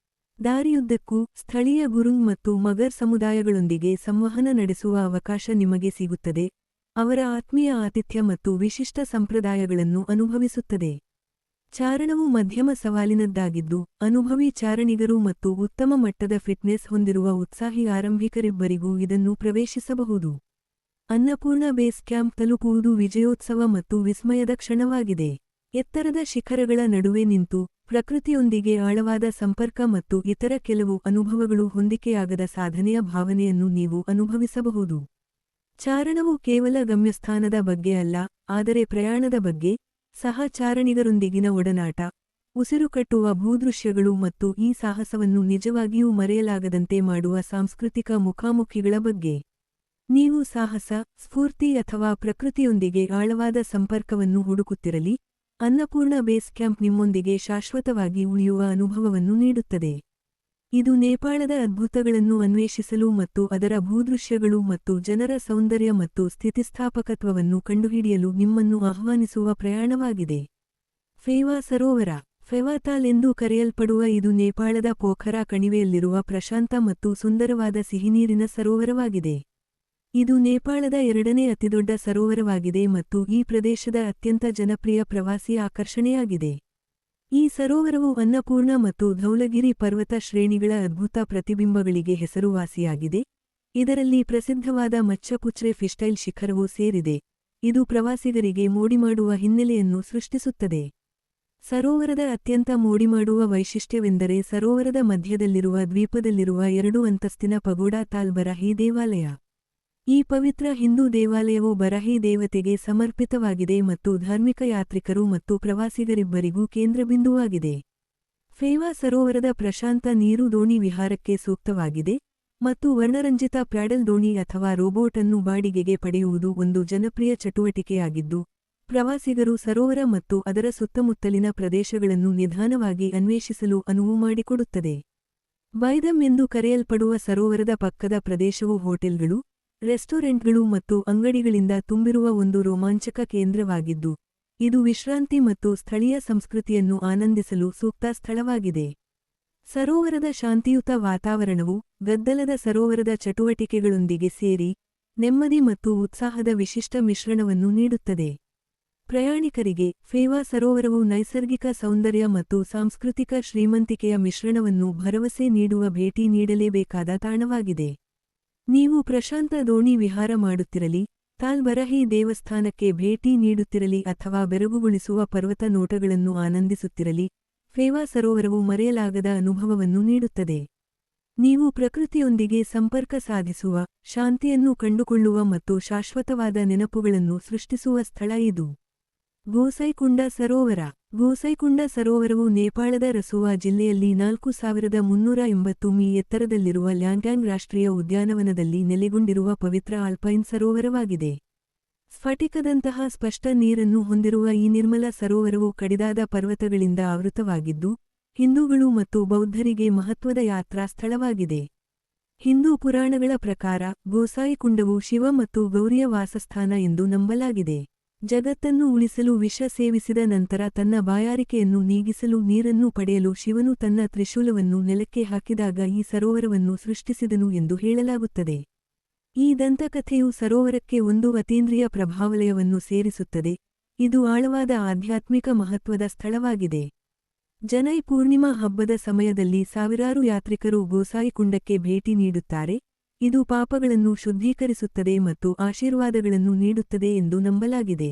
ದಾರಿಯುದ್ದಕ್ಕೂ, ಸ್ಥಳೀಯ ಗುರುಂಗ್ ಮತ್ತು ಮಗರ್ ಸಮುದಾಯಗಳೊಂದಿಗೆ ಸಂವಹನ ನಡೆಸುವ ಅವಕಾಶ ನಿಮಗೆ ಸಿಗುತ್ತದೆ, ಅವರ ಆತ್ಮೀಯ ಆತಿಥ್ಯ ಮತ್ತು ವಿಶಿಷ್ಟ ಸಂಪ್ರದಾಯಗಳನ್ನು ಅನುಭವಿಸುತ್ತದೆ. ಚಾರಣವು ಮಧ್ಯಮ ಸವಾಲಿನದ್ದಾಗಿದ್ದು, ಅನುಭವಿ ಚಾರಣಿಗರು ಮತ್ತು ಉತ್ತಮ ಮಟ್ಟದ ಫಿಟ್ನೆಸ್ ಹೊಂದಿರುವ ಉತ್ಸಾಹಿ ಆರಂಭಿಕರಿಬ್ಬರಿಗೂ ಇದನ್ನು ಪ್ರವೇಶಿಸಬಹುದು. ಅನ್ನಪೂರ್ಣ ಬೇಸ್ ಕ್ಯಾಂಪ್ ತಲುಪುವುದು ವಿಜಯೋತ್ಸವ ಮತ್ತು ವಿಸ್ಮಯದ ಕ್ಷಣವಾಗಿದೆ. ಎತ್ತರದ ಶಿಖರಗಳ ನಡುವೆ ನಿಂತು, ಪ್ರಕೃತಿಯೊಂದಿಗೆ ಆಳವಾದ ಸಂಪರ್ಕ ಮತ್ತು ಇತರ ಕೆಲವು ಅನುಭವಗಳು ಹೊಂದಿಕೆಯಾಗದ ಸಾಧನೆಯ ಭಾವನೆಯನ್ನು ನೀವು ಅನುಭವಿಸಬಹುದು. ಚಾರಣವು ಕೇವಲ ಗಮ್ಯಸ್ಥಾನದ ಬಗ್ಗೆ ಅಲ್ಲ, ಆದರೆ ಪ್ರಯಾಣದ ಬಗ್ಗೆ, ಸಹ ಚಾರಣಿಗರೊಂದಿಗಿನ ಒಡನಾಟ, ಉಸಿರುಕಟ್ಟುವ ಭೂದೃಶ್ಯಗಳು ಮತ್ತು ಈ ಸಾಹಸವನ್ನು ನಿಜವಾಗಿಯೂ ಮರೆಯಲಾಗದಂತೆ ಮಾಡುವ ಸಾಂಸ್ಕೃತಿಕ ಮುಖಾಮುಖಿಗಳ ಬಗ್ಗೆ. ನೀವು ಸಾಹಸ, ಸ್ಫೂರ್ತಿ ಅಥವಾ ಪ್ರಕೃತಿಯೊಂದಿಗೆ ಆಳವಾದ ಸಂಪರ್ಕವನ್ನು ಹುಡುಕುತ್ತಿರಲಿ, ಅನ್ನಪೂರ್ಣ ಬೇಸ್ ಕ್ಯಾಂಪ್ ನಿಮ್ಮೊಂದಿಗೆ ಶಾಶ್ವತವಾಗಿ ಉಳಿಯುವ ಅನುಭವವನ್ನು ನೀಡುತ್ತದೆ. ಇದು ನೇಪಾಳದ ಅದ್ಭುತಗಳನ್ನು ಅನ್ವೇಷಿಸಲು ಮತ್ತು ಅದರ ಭೂದೃಶ್ಯಗಳು ಮತ್ತು ಜನರ ಸೌಂದರ್ಯ ಮತ್ತು ಸ್ಥಿತಿಸ್ಥಾಪಕತ್ವವನ್ನು ಕಂಡುಹಿಡಿಯಲು ನಿಮ್ಮನ್ನು ಆಹ್ವಾನಿಸುವ ಪ್ರಯಾಣವಾಗಿದೆ. ಫೇವಾ ಸರೋವರ. ಫೆವಾತಾಲ್ ಎಂದು ಕರೆಯಲ್ಪಡುವ ಇದು ನೇಪಾಳದ ಪೋಖರಾ ಕಣಿವೆಯಲ್ಲಿರುವ ಪ್ರಶಾಂತ ಮತ್ತು ಸುಂದರವಾದ ಸಿಹಿನೀರಿನ ಸರೋವರವಾಗಿದೆ. ಇದು ನೇಪಾಳದ ಎರಡನೇ ಅತಿದೊಡ್ಡ ಸರೋವರವಾಗಿದೆ ಮತ್ತು ಈ ಪ್ರದೇಶದ ಅತ್ಯಂತ ಜನಪ್ರಿಯ ಪ್ರವಾಸಿ ಆಕರ್ಷಣೆಯಾಗಿದೆ. ಈ ಸರೋವರವು ಅನ್ನಪೂರ್ಣ ಮತ್ತು ಧೌಲಗಿರಿ ಪರ್ವತ ಶ್ರೇಣಿಗಳ ಅದ್ಭುತ ಪ್ರತಿಬಿಂಬಗಳಿಗೆ ಹೆಸರುವಾಸಿಯಾಗಿದೆ, ಇದರಲ್ಲಿ ಪ್ರಸಿದ್ಧವಾದ ಮಚ್ಚಪುಚ್ರೆ ಫಿಸ್ಟೈಲ್ ಶಿಖರವೂ ಸೇರಿದೆ, ಇದು ಪ್ರವಾಸಿಗರಿಗೆ ಮೋಡಿಮಾಡುವ ಹಿನ್ನೆಲೆಯನ್ನು ಸೃಷ್ಟಿಸುತ್ತದೆ. ಸರೋವರದ ಅತ್ಯಂತ ಮೋಡಿಮಾಡುವ ವೈಶಿಷ್ಟ್ಯವೆಂದರೆ ಸರೋವರದ ಮಧ್ಯದಲ್ಲಿರುವ ದ್ವೀಪದಲ್ಲಿರುವ 2 ಅಂತಸ್ತಿನ ಪಗೋಡಾ ತಾಲ್ ಬರಾಹಿ ದೇವಾಲಯ. ಈ ಪವಿತ್ರ ಹಿಂದೂ ದೇವಾಲಯವು ಬರಾಹಿ ದೇವತೆಗೆ ಸಮರ್ಪಿತವಾಗಿದೆ ಮತ್ತು ಧಾರ್ಮಿಕ ಯಾತ್ರಿಕರು ಮತ್ತು ಪ್ರವಾಸಿಗರಿಬ್ಬರಿಗೂ ಕೇಂದ್ರಬಿಂದುವಾಗಿದೆ. ಫೇವಾ ಸರೋವರದ ಪ್ರಶಾಂತ ನೀರು ದೋಣಿ ವಿಹಾರಕ್ಕೆ ಸೂಕ್ತವಾಗಿದೆ, ಮತ್ತು ವರ್ಣರಂಜಿತ ಪ್ಯಾಡಲ್ ದೋಣಿ ಅಥವಾ ರೋಬೋಟ್ ಅನ್ನು ಬಾಡಿಗೆಗೆ ಪಡೆಯುವುದು ಒಂದು ಜನಪ್ರಿಯ ಚಟುವಟಿಕೆಯಾಗಿದ್ದು, ಪ್ರವಾಸಿಗರು ಸರೋವರ ಮತ್ತು ಅದರ ಸುತ್ತಮುತ್ತಲಿನ ಪ್ರದೇಶಗಳನ್ನು ನಿಧಾನವಾಗಿ ಅನ್ವೇಷಿಸಲು ಅನುವು ಮಾಡಿಕೊಡುತ್ತದೆ. ಬೈದಮ್ ಎಂದು ಕರೆಯಲ್ಪಡುವ ಸರೋವರದ ಪಕ್ಕದ ಪ್ರದೇಶವು ಹೋಟೆಲ್ಗಳು, ರೆಸ್ಟೋರೆಂಟ್ಗಳು ಮತ್ತು ಅಂಗಡಿಗಳಿಂದ ತುಂಬಿರುವ ಒಂದು ರೋಮಾಂಚಕ ಕೇಂದ್ರವಾಗಿದ್ದು, ಇದು ವಿಶ್ರಾಂತಿ ಮತ್ತು ಸ್ಥಳೀಯ ಸಂಸ್ಕೃತಿಯನ್ನು ಆನಂದಿಸಲು ಸೂಕ್ತ ಸ್ಥಳವಾಗಿದೆ. ಸರೋವರದ ಶಾಂತಿಯುತ ವಾತಾವರಣವು, ಗದ್ದಲದ ಸರೋವರದ ಚಟುವಟಿಕೆಗಳೊಂದಿಗೆ ಸೇರಿ, ನೆಮ್ಮದಿ ಮತ್ತು ಉತ್ಸಾಹದ ವಿಶಿಷ್ಟ ಮಿಶ್ರಣವನ್ನು ನೀಡುತ್ತದೆ. ಪ್ರಯಾಣಿಕರಿಗೆ, ಫೇವಾ ಸರೋವರವು ನೈಸರ್ಗಿಕ ಸೌಂದರ್ಯ ಮತ್ತು ಸಾಂಸ್ಕೃತಿಕ ಶ್ರೀಮಂತಿಕೆಯ ಮಿಶ್ರಣವನ್ನು ಭರವಸೆ ನೀಡುವ ಭೇಟಿ ನೀಡಲೇಬೇಕಾದ ತಾಣವಾಗಿದೆ. ನೀವು ಪ್ರಶಾಂತ ದೋಣಿ ವಿಹಾರ ಮಾಡುತ್ತಿರಲಿ, ತಾಲ್ ಬರಾಹಿ ದೇವಸ್ಥಾನಕ್ಕೆ ಭೇಟಿ ನೀಡುತ್ತಿರಲಿ ಅಥವಾ ಬೆರಗುಗೊಳಿಸುವ ಪರ್ವತ ನೋಟಗಳನ್ನು ಆನಂದಿಸುತ್ತಿರಲಿ, ಫೇವಾ ಸರೋವರವು ಮರೆಯಲಾಗದ ಅನುಭವವನ್ನು ನೀಡುತ್ತದೆ. ನೀವು ಪ್ರಕೃತಿಯೊಂದಿಗೆ ಸಂಪರ್ಕ ಸಾಧಿಸುವ, ಶಾಂತಿಯನ್ನು ಕಂಡುಕೊಳ್ಳುವ ಮತ್ತು ಶಾಶ್ವತವಾದ ನೆನಪುಗಳನ್ನು ಸೃಷ್ಟಿಸುವ ಸ್ಥಳ ಇದು. ಗೋಸೈಕುಂಡ ಸರೋವರ. ಗೋಸೈಕುಂಡ ಸರೋವರವು ನೇಪಾಳದ ರಸುವಾ ಜಿಲ್ಲೆಯಲ್ಲಿ 4380 ಮೀ ಎತ್ತರದಲ್ಲಿರುವ ಲ್ಯಾಂಗ್ಯಾಂಗ್ ರಾಷ್ಟ್ರೀಯ ಉದ್ಯಾನವನದಲ್ಲಿ ನೆಲೆಗೊಂಡಿರುವ ಪವಿತ್ರ ಆಲ್ಪೈನ್ ಸರೋವರವಾಗಿದೆ. ಸ್ಫಟಿಕದಂತಹ ಸ್ಪಷ್ಟ ನೀರನ್ನು ಹೊಂದಿರುವ ಈ ನಿರ್ಮಲ ಸರೋವರವು ಕಡಿದಾದ ಪರ್ವತಗಳಿಂದ ಆವೃತವಾಗಿದ್ದು, ಹಿಂದೂಗಳು ಮತ್ತು ಬೌದ್ಧರಿಗೆ ಮಹತ್ವದ ಯಾತ್ರಾ ಸ್ಥಳವಾಗಿದೆ. ಹಿಂದೂ ಪುರಾಣಗಳ ಪ್ರಕಾರ, ಗೋಸಾಯಿಕುಂಡವು ಶಿವ ಮತ್ತು ಗೌರಿಯ ವಾಸಸ್ಥಾನ ಎಂದು ನಂಬಲಾಗಿದೆ. ಜಗತ್ತನ್ನು ಉಳಿಸಲು ವಿಷ ಸೇವಿಸಿದ ನಂತರ ತನ್ನ ಬಾಯಾರಿಕೆಯನ್ನು ನೀಗಿಸಲು ನೀರನ್ನು ಪಡೆಯಲು ಶಿವನು ತನ್ನ ತ್ರಿಶೂಲವನ್ನು ನೆಲಕ್ಕೆ ಹಾಕಿದಾಗ ಈ ಸರೋವರವನ್ನು ಸೃಷ್ಟಿಸಿದನು ಎಂದು ಹೇಳಲಾಗುತ್ತದೆ. ಈ ದಂತಕಥೆಯು ಸರೋವರಕ್ಕೆ ಒಂದು ಅತೀಂದ್ರಿಯ ಪ್ರಭಾವಲಯವನ್ನು ಸೇರಿಸುತ್ತದೆ, ಇದು ಆಳವಾದ ಆಧ್ಯಾತ್ಮಿಕ ಮಹತ್ವದ ಸ್ಥಳವಾಗಿದೆ. ಜನೈ ಪೂರ್ಣಿಮಾ ಹಬ್ಬದ ಸಮಯದಲ್ಲಿ ಸಾವಿರಾರು ಯಾತ್ರಿಕರು ಗೋಸಾಯಿಕುಂಡಕ್ಕೆ ಭೇಟಿ ನೀಡುತ್ತಾರೆ, ಇದು ಪಾಪಗಳನ್ನು ಶುದ್ಧೀಕರಿಸುತ್ತದೆ ಮತ್ತು ಆಶೀರ್ವಾದಗಳನ್ನು ನೀಡುತ್ತದೆ ಎಂದು ನಂಬಲಾಗಿದೆ.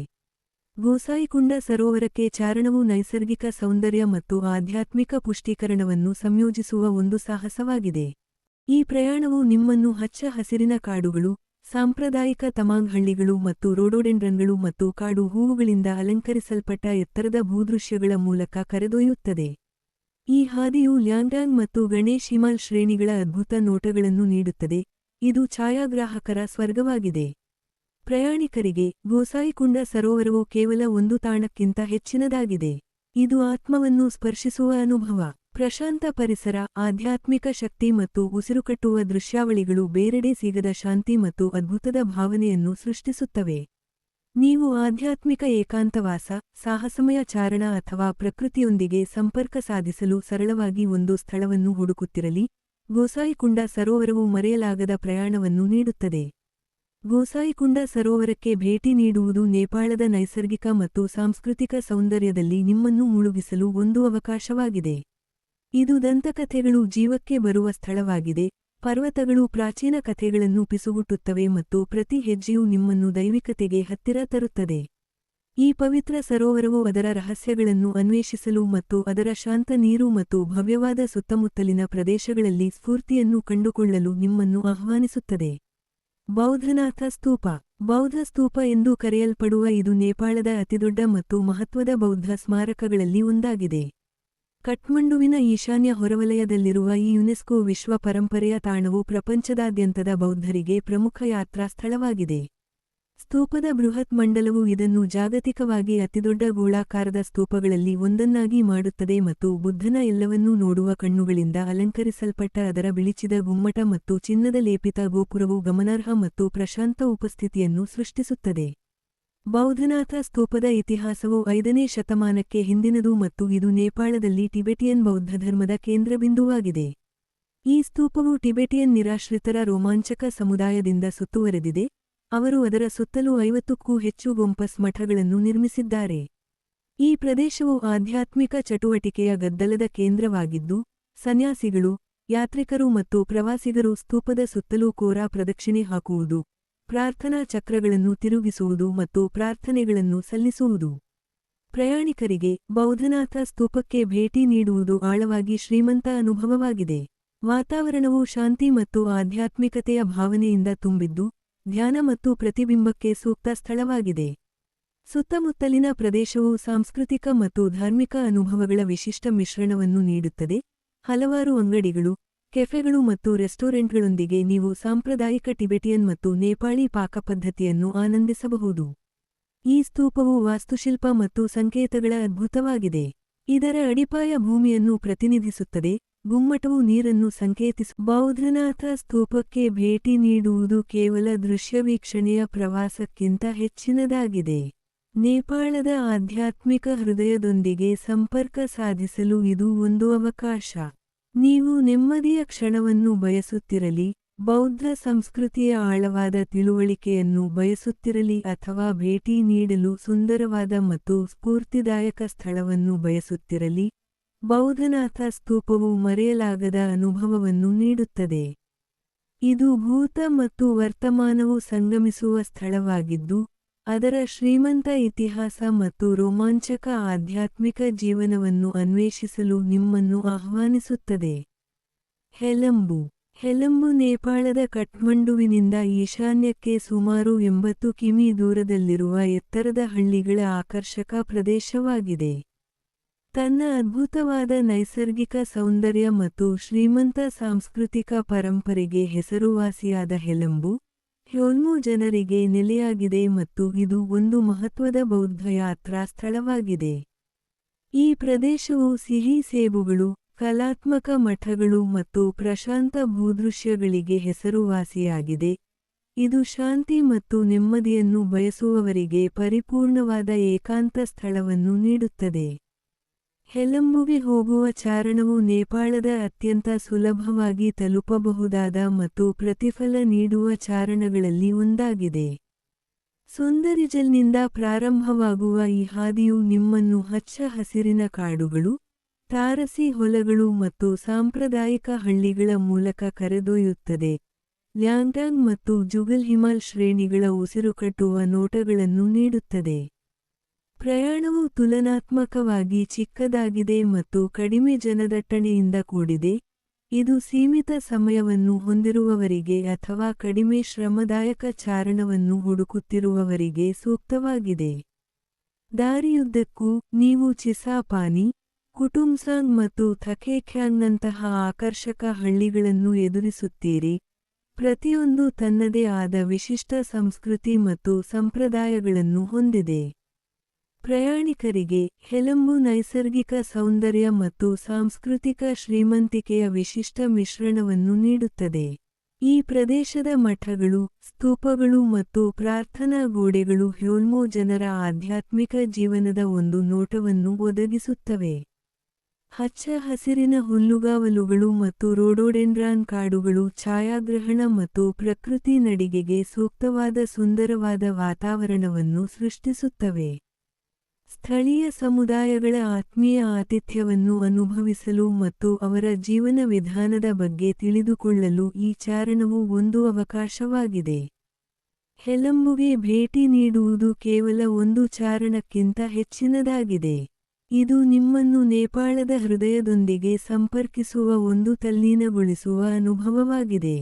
ಗೋಸಾಯಿಕುಂಡ ಸರೋವರಕ್ಕೆ ಚಾರಣವು ನೈಸರ್ಗಿಕ ಸೌಂದರ್ಯ ಮತ್ತು ಆಧ್ಯಾತ್ಮಿಕ ಪುಷ್ಟೀಕರಣವನ್ನು ಸಂಯೋಜಿಸುವ ಒಂದು ಸಾಹಸವಾಗಿದೆ. ಈ ಪ್ರಯಾಣವು ನಿಮ್ಮನ್ನು ಹಚ್ಚ ಹಸಿರಿನ ಕಾಡುಗಳು, ಸಾಂಪ್ರದಾಯಿಕ ತಮಾಂಗ್ ಹಳ್ಳಿಗಳು ಮತ್ತು ರೋಡೋಡೆಂಡ್ರನ್ಗಳು ಮತ್ತು ಕಾಡು ಹೂವುಗಳಿಂದ ಅಲಂಕರಿಸಲ್ಪಟ್ಟ ಎತ್ತರದ ಭೂದೃಶ್ಯಗಳ ಮೂಲಕ ಕರೆದೊಯ್ಯುತ್ತದೆ. ಈ ಹಾದಿಯು ಲ್ಯಾಂಗ್ಡಾಂಗ್ ಮತ್ತು ಗಣೇಶ್ ಹಿಮಾಲ್ ಶ್ರೇಣಿಗಳ ಅದ್ಭುತ ನೋಟಗಳನ್ನು ನೀಡುತ್ತದೆ, ಇದು ಛಾಯಾಗ್ರಾಹಕರ ಸ್ವರ್ಗವಾಗಿದೆ. ಪ್ರಯಾಣಿಕರಿಗೆ, ಗೋಸಾಯಿಕುಂಡ ಸರೋವರವು ಕೇವಲ ಒಂದು ತಾಣಕ್ಕಿಂತ ಹೆಚ್ಚಿನದಾಗಿದೆ. ಇದು ಆತ್ಮವನ್ನು ಸ್ಪರ್ಶಿಸುವ ಅನುಭವ. ಪ್ರಶಾಂತ ಪರಿಸರ, ಆಧ್ಯಾತ್ಮಿಕ ಶಕ್ತಿ ಮತ್ತು ಉಸಿರುಕಟ್ಟುವ ದೃಶ್ಯಾವಳಿಗಳು ಬೇರೆಡೆ ಸಿಗದ ಶಾಂತಿ ಮತ್ತು ಅದ್ಭುತದ ಭಾವನೆಯನ್ನು ಸೃಷ್ಟಿಸುತ್ತವೆ. ನೀವು ಆಧ್ಯಾತ್ಮಿಕ ಏಕಾಂತವಾಸ, ಸಾಹಸಮಯ ಚಾರಣ ಅಥವಾ ಪ್ರಕೃತಿಯೊಂದಿಗೆ ಸಂಪರ್ಕ ಸಾಧಿಸಲು ಸರಳವಾಗಿ ಒಂದು ಸ್ಥಳವನ್ನು ಹುಡುಕುತ್ತಿರಲಿ, ಗೋಸಾಯಿಕುಂಡ ಸರೋವರವು ಮರೆಯಲಾಗದ ಪ್ರಯಾಣವನ್ನು ನೀಡುತ್ತದೆ. ಗೋಸಾಯಿಕುಂಡ ಸರೋವರಕ್ಕೆ ಭೇಟಿ ನೀಡುವುದು ನೇಪಾಳದ ನೈಸರ್ಗಿಕ ಮತ್ತು ಸಾಂಸ್ಕೃತಿಕ ಸೌಂದರ್ಯದಲ್ಲಿ ನಿಮ್ಮನ್ನು ಮುಳುಗಿಸಲು ಒಂದು ಅವಕಾಶವಾಗಿದೆ. ಇದು ದಂತಕಥೆಗಳು ಜೀವಕ್ಕೆ ಬರುವ ಸ್ಥಳವಾಗಿದೆ, ಪರ್ವತಗಳು ಪ್ರಾಚೀನ ಕಥೆಗಳನ್ನು ಪಿಸುಗುಟ್ಟುತ್ತವೆ ಮತ್ತು ಪ್ರತಿ ಹೆಜ್ಜೆಯೂ ನಿಮ್ಮನ್ನು ದೈವಿಕತೆಗೆ ಹತ್ತಿರ ತರುತ್ತದೆ. ಈ ಪವಿತ್ರ ಸರೋವರವು ಅದರ ರಹಸ್ಯಗಳನ್ನು ಅನ್ವೇಷಿಸಲು ಮತ್ತು ಅದರ ಶಾಂತ ನೀರು ಮತ್ತು ಭವ್ಯವಾದ ಸುತ್ತಮುತ್ತಲಿನ ಪ್ರದೇಶಗಳಲ್ಲಿ ಸ್ಫೂರ್ತಿಯನ್ನು ಕಂಡುಕೊಳ್ಳಲು ನಿಮ್ಮನ್ನು ಆಹ್ವಾನಿಸುತ್ತದೆ. ಬೌದ್ಧನಾಥ ಸ್ತೂಪ. ಬೌದ್ಧ ಸ್ತೂಪ ಎಂದು ಕರೆಯಲ್ಪಡುವ ಇದು ನೇಪಾಳದ ಅತಿದೊಡ್ಡ ಮತ್ತು ಮಹತ್ವದ ಬೌದ್ಧ ಸ್ಮಾರಕಗಳಲ್ಲಿ ಒಂದಾಗಿದೆ. ಕಠ್ಮಂಡುವಿನ ಈಶಾನ್ಯ ಹೊರವಲಯದಲ್ಲಿರುವ ಈ ಯುನೆಸ್ಕೋ ವಿಶ್ವ ಪರಂಪರೆಯ ತಾಣವು ಪ್ರಪಂಚದಾದ್ಯಂತದ ಬೌದ್ಧರಿಗೆ ಪ್ರಮುಖ ಯಾತ್ರಾ ಸ್ಥಳವಾಗಿದೆ. ಸ್ತೂಪದ ಬೃಹತ್ ಮಂಡಲವು ಇದನ್ನು ಜಾಗತಿಕವಾಗಿ ಅತಿದೊಡ್ಡ ಗೋಳಾಕಾರದ ಸ್ತೂಪಗಳಲ್ಲಿ ಒಂದನ್ನಾಗಿ ಮಾಡುತ್ತದೆ ಮತ್ತು ಬುದ್ಧನ ಎಲ್ಲವನ್ನೂ ನೋಡುವ ಕಣ್ಣುಗಳಿಂದ ಅಲಂಕರಿಸಲ್ಪಟ್ಟ ಅದರ ಬಿಳಿಚಿದ ಗುಮ್ಮಟ ಮತ್ತು ಚಿನ್ನದ ಲೇಪಿತ ಗೋಪುರವು ಗಮನಾರ್ಹ ಮತ್ತು ಪ್ರಶಾಂತ ಉಪಸ್ಥಿತಿಯನ್ನು ಸೃಷ್ಟಿಸುತ್ತದೆ. ಬೌದ್ಧನಾಥ ಸ್ತೂಪದ ಇತಿಹಾಸವು 5ನೇ ಶತಮಾನಕ್ಕೆ ಹಿಂದಿನದು ಮತ್ತು ಇದು ನೇಪಾಳದಲ್ಲಿ ಟಿಬೆಟಿಯನ್ ಬೌದ್ಧಧರ್ಮದ ಕೇಂದ್ರಬಿಂದುವಾಗಿದೆ. ಈ ಸ್ತೂಪವು ಟಿಬೆಟಿಯನ್ ನಿರಾಶ್ರಿತರ ರೋಮಾಂಚಕ ಸಮುದಾಯದಿಂದ ಸುತ್ತುವರೆದಿದೆ, ಅವರು ಅದರ ಸುತ್ತಲೂ 50ಕ್ಕೂ ಹೆಚ್ಚು ಗೊಂಪಸ್ ಮಠಗಳನ್ನು ನಿರ್ಮಿಸಿದ್ದಾರೆ. ಈ ಪ್ರದೇಶವು ಆಧ್ಯಾತ್ಮಿಕ ಚಟುವಟಿಕೆಯ ಗದ್ದಲದ ಕೇಂದ್ರವಾಗಿದ್ದು, ಸನ್ಯಾಸಿಗಳು, ಯಾತ್ರಿಕರು ಮತ್ತು ಪ್ರವಾಸಿಗರು ಸ್ತೂಪದ ಸುತ್ತಲೂ ಕೋರಾ ಪ್ರದಕ್ಷಿಣೆ ಹಾಕುವುದು, ಪ್ರಾರ್ಥನಾ ಚಕ್ರಗಳನ್ನು ತಿರುಗಿಸುವುದು ಮತ್ತು ಪ್ರಾರ್ಥನೆಗಳನ್ನು ಸಲ್ಲಿಸುವುದು. ಪ್ರಯಾಣಿಕರಿಗೆ, ಬೌದ್ಧನಾಥ ಸ್ತೂಪಕ್ಕೆ ಭೇಟಿ ನೀಡುವುದು ಆಳವಾಗಿ ಶ್ರೀಮಂತ ಅನುಭವವಾಗಿದೆ. ವಾತಾವರಣವು ಶಾಂತಿ ಮತ್ತು ಆಧ್ಯಾತ್ಮಿಕತೆಯ ಭಾವನೆಯಿಂದ ತುಂಬಿದ್ದು, ಧ್ಯಾನ ಮತ್ತು ಪ್ರತಿಬಿಂಬಕ್ಕೆ ಸೂಕ್ತ ಸ್ಥಳವಾಗಿದೆ. ಸುತ್ತಮುತ್ತಲಿನ ಪ್ರದೇಶವು ಸಾಂಸ್ಕೃತಿಕ ಮತ್ತು ಧಾರ್ಮಿಕ ಅನುಭವಗಳ ವಿಶಿಷ್ಟ ಮಿಶ್ರಣವನ್ನು ನೀಡುತ್ತದೆ, ಹಲವಾರು ಅಂಗಡಿಗಳು, ಕೆಫೆಗಳು ಮತ್ತು ರೆಸ್ಟೋರೆಂಟ್ಗಳೊಂದಿಗೆ ನೀವು ಸಾಂಪ್ರದಾಯಿಕ ಟಿಬೆಟಿಯನ್ ಮತ್ತು ನೇಪಾಳಿ ಪಾಕಪದ್ಧತಿಯನ್ನು ಆನಂದಿಸಬಹುದು. ಈ ಸ್ತೂಪವು ವಾಸ್ತುಶಿಲ್ಪ ಮತ್ತು ಸಂಕೇತಗಳ ಅದ್ಭುತವಾಗಿದೆ. ಇದರ ಅಡಿಪಾಯ ಭೂಮಿಯನ್ನು ಪ್ರತಿನಿಧಿಸುತ್ತದೆ, ಗುಮ್ಮಟವು ನೀರನ್ನು ಬೌದ್ಧನಾಥ ಸ್ತೂಪಕ್ಕೆ ಭೇಟಿ ನೀಡುವುದು ಕೇವಲ ದೃಶ್ಯವೀಕ್ಷಣೆಯ ಪ್ರವಾಸಕ್ಕಿಂತ ಹೆಚ್ಚಿನದಾಗಿದೆ. ನೇಪಾಳದ ಆಧ್ಯಾತ್ಮಿಕ ಹೃದಯದೊಂದಿಗೆ ಸಂಪರ್ಕ ಸಾಧಿಸಲು ಇದು ಒಂದು ಅವಕಾಶ. ನೀವು ನೆಮ್ಮದಿಯ ಕ್ಷಣವನ್ನು ಬಯಸುತ್ತಿರಲಿ, ಬೌದ್ಧ ಸಂಸ್ಕೃತಿಯ ಆಳವಾದ ತಿಳುವಳಿಕೆಯನ್ನು ಬಯಸುತ್ತಿರಲಿ ಅಥವಾ ಭೇಟಿ ನೀಡಲು ಸುಂದರವಾದ ಮತ್ತು ಸ್ಫೂರ್ತಿದಾಯಕ ಸ್ಥಳವನ್ನು ಬಯಸುತ್ತಿರಲಿ, ಬೌದ್ಧನಾಥ ಸ್ತೂಪವು ಮರೆಯಲಾಗದ ಅನುಭವವನ್ನು ನೀಡುತ್ತದೆ. ಇದು ಭೂತ ಮತ್ತು ವರ್ತಮಾನವು ಸಂಗಮಿಸುವ ಸ್ಥಳವಾಗಿದ್ದು, ಅದರ ಶ್ರೀಮಂತ ಇತಿಹಾಸ ಮತ್ತು ರೋಮಾಂಚಕ ಆಧ್ಯಾತ್ಮಿಕ ಜೀವನವನ್ನು ಅನ್ವೇಷಿಸಲು ನಿಮ್ಮನ್ನು ಆಹ್ವಾನಿಸುತ್ತದೆ. ಹೆಲಂಬು. ಹೆಲಂಬು ನೇಪಾಳದ ಕಠ್ಮಂಡುವಿನಿಂದ ಈಶಾನ್ಯಕ್ಕೆ ಸುಮಾರು 80 ಕಿಮಿ ದೂರದಲ್ಲಿರುವ ಎತ್ತರದ ಹಳ್ಳಿಗಳ ಆಕರ್ಷಕ ಪ್ರದೇಶವಾಗಿದೆ. ತನ್ನ ಅದ್ಭುತವಾದ ನೈಸರ್ಗಿಕ ಸೌಂದರ್ಯ ಮತ್ತು ಶ್ರೀಮಂತ ಸಾಂಸ್ಕೃತಿಕ ಪರಂಪರೆಗೆ ಹೆಸರುವಾಸಿಯಾದ ಹೆಲಂಬು, ಹ್ಯೋಲ್ಮು ಜನರಿಗೆ ನೆಲೆಯಾಗಿದೆ ಮತ್ತು ಇದು ಒಂದು ಮಹತ್ವದ ಬೌದ್ಧ ಯಾತ್ರಾ ಸ್ಥಳವಾಗಿದೆ. ಈ ಪ್ರದೇಶವು ಸಿಹಿ ಸೇಬುಗಳು, ಕಲಾತ್ಮಕ ಮಠಗಳು ಮತ್ತು ಪ್ರಶಾಂತ ಭೂದೃಶ್ಯಗಳಿಗೆ ಹೆಸರುವಾಸಿಯಾಗಿದೆ. ಇದು ಶಾಂತಿ ಮತ್ತು ನೆಮ್ಮದಿಯನ್ನು ಬಯಸುವವರಿಗೆ ಪರಿಪೂರ್ಣವಾದ ಏಕಾಂತ ಸ್ಥಳವನ್ನು ನೀಡುತ್ತದೆ. ಹೆಲಂಬುಗೆ ಹೋಗುವ ಚಾರಣವು ನೇಪಾಳದ ಅತ್ಯಂತ ಸುಲಭವಾಗಿ ತಲುಪಬಹುದಾದ ಮತ್ತು ಪ್ರತಿಫಲ ನೀಡುವ ಚಾರಣಗಳಲ್ಲಿ ಒಂದಾಗಿದೆ. ಸುಂದರಿಜಲ್ನಿಂದ ಪ್ರಾರಂಭವಾಗುವ ಈ ಹಾದಿಯು ನಿಮ್ಮನ್ನು ಹಚ್ಚ ಹಸಿರಿನ ಕಾಡುಗಳು, ತಾರಸಿ ಹೊಲಗಳು ಮತ್ತು ಸಾಂಪ್ರದಾಯಿಕ ಹಳ್ಳಿಗಳ ಮೂಲಕ ಕರೆದೊಯ್ಯುತ್ತದೆ. ಲ್ಯಾಂಗ್ಟಾಂಗ್ ಮತ್ತು ಜುಗಲ್ ಹಿಮಾಲ್ ಶ್ರೇಣಿಗಳ ಉಸಿರುಕಟ್ಟುವ ನೋಟಗಳನ್ನು ನೀಡುತ್ತದೆ. ಪ್ರಯಾಣವು ತುಲನಾತ್ಮಕವಾಗಿ ಚಿಕ್ಕದಾಗಿದೆ ಮತ್ತು ಕಡಿಮೆ ಜನದಟ್ಟಣೆಯಿಂದ ಕೂಡಿದೆ. ಇದು ಸೀಮಿತ ಸಮಯವನ್ನು ಹೊಂದಿರುವವರಿಗೆ ಅಥವಾ ಕಡಿಮೆ ಶ್ರಮದಾಯಕ ಚಾರಣವನ್ನು ಹುಡುಕುತ್ತಿರುವವರಿಗೆ ಸೂಕ್ತವಾಗಿದೆ. ದಾರಿಯುದ್ದಕ್ಕೂ, ನೀವು ಚಿಸಾಪಾನಿ, ಕುಟುಂಸಾಂಗ್ ಮತ್ತು ಥಕೇಖ್ಯಾಂಗ್ನಂತಹ ಆಕರ್ಷಕ ಹಳ್ಳಿಗಳನ್ನು ಎದುರಿಸುತ್ತೀರಿ, ಪ್ರತಿಯೊಂದೂ ತನ್ನದೇ ಆದ ವಿಶಿಷ್ಟ ಸಂಸ್ಕೃತಿ ಮತ್ತು ಸಂಪ್ರದಾಯಗಳನ್ನು ಹೊಂದಿದೆ. ಪ್ರಯಾಣಿಕರಿಗೆ, ಹೆಲಂಬು ನೈಸರ್ಗಿಕ ಸೌಂದರ್ಯ ಮತ್ತು ಸಾಂಸ್ಕೃತಿಕ ಶ್ರೀಮಂತಿಕೆಯ ವಿಶಿಷ್ಟ ಮಿಶ್ರಣವನ್ನು ನೀಡುತ್ತದೆ. ಈ ಪ್ರದೇಶದ ಮಠಗಳು, ಸ್ತೂಪಗಳು ಮತ್ತು ಪ್ರಾರ್ಥನಾ ಗೋಡೆಗಳು ಹ್ಯೋಲ್ಮೋ ಜನರ ಆಧ್ಯಾತ್ಮಿಕ ಜೀವನದ ಒಂದು ನೋಟವನ್ನು ಒದಗಿಸುತ್ತವೆ. ಹಚ್ಚ ಹಸಿರಿನ ಹುಲ್ಲುಗಾವಲುಗಳು ಮತ್ತು ರೋಡೋಡೆಂಡ್ರಾನ್ ಕಾಡುಗಳು ಛಾಯಾಗ್ರಹಣ ಮತ್ತು ಪ್ರಕೃತಿ ನಡಿಗೆಗೆ ಸೂಕ್ತವಾದ ಸುಂದರವಾದ ವಾತಾವರಣವನ್ನು ಸೃಷ್ಟಿಸುತ್ತವೆ. ಸ್ಥಳೀಯ ಸಮುದಾಯಗಳ ಆತ್ಮೀಯ ಆತಿಥ್ಯವನ್ನು ಅನುಭವಿಸಲು ಮತ್ತು ಅವರ ಜೀವನ ವಿಧಾನದ ಬಗ್ಗೆ ತಿಳಿದುಕೊಳ್ಳಲು ಈ ಚಾರಣವು ಒಂದು ಅವಕಾಶವಾಗಿದೆ. ಹೆಲಂಬುಗೆ ಭೇಟಿ ನೀಡುವುದು ಕೇವಲ ಒಂದು ಚಾರಣಕ್ಕಿಂತ ಹೆಚ್ಚಿನದಾಗಿದೆ. ಇದು ನಿಮ್ಮನ್ನು ನೇಪಾಳದ ಹೃದಯದೊಂದಿಗೆ ಸಂಪರ್ಕಿಸುವ ಒಂದು ತಲ್ಲೀನಗೊಳಿಸುವ ಅನುಭವವಾಗಿದೆ.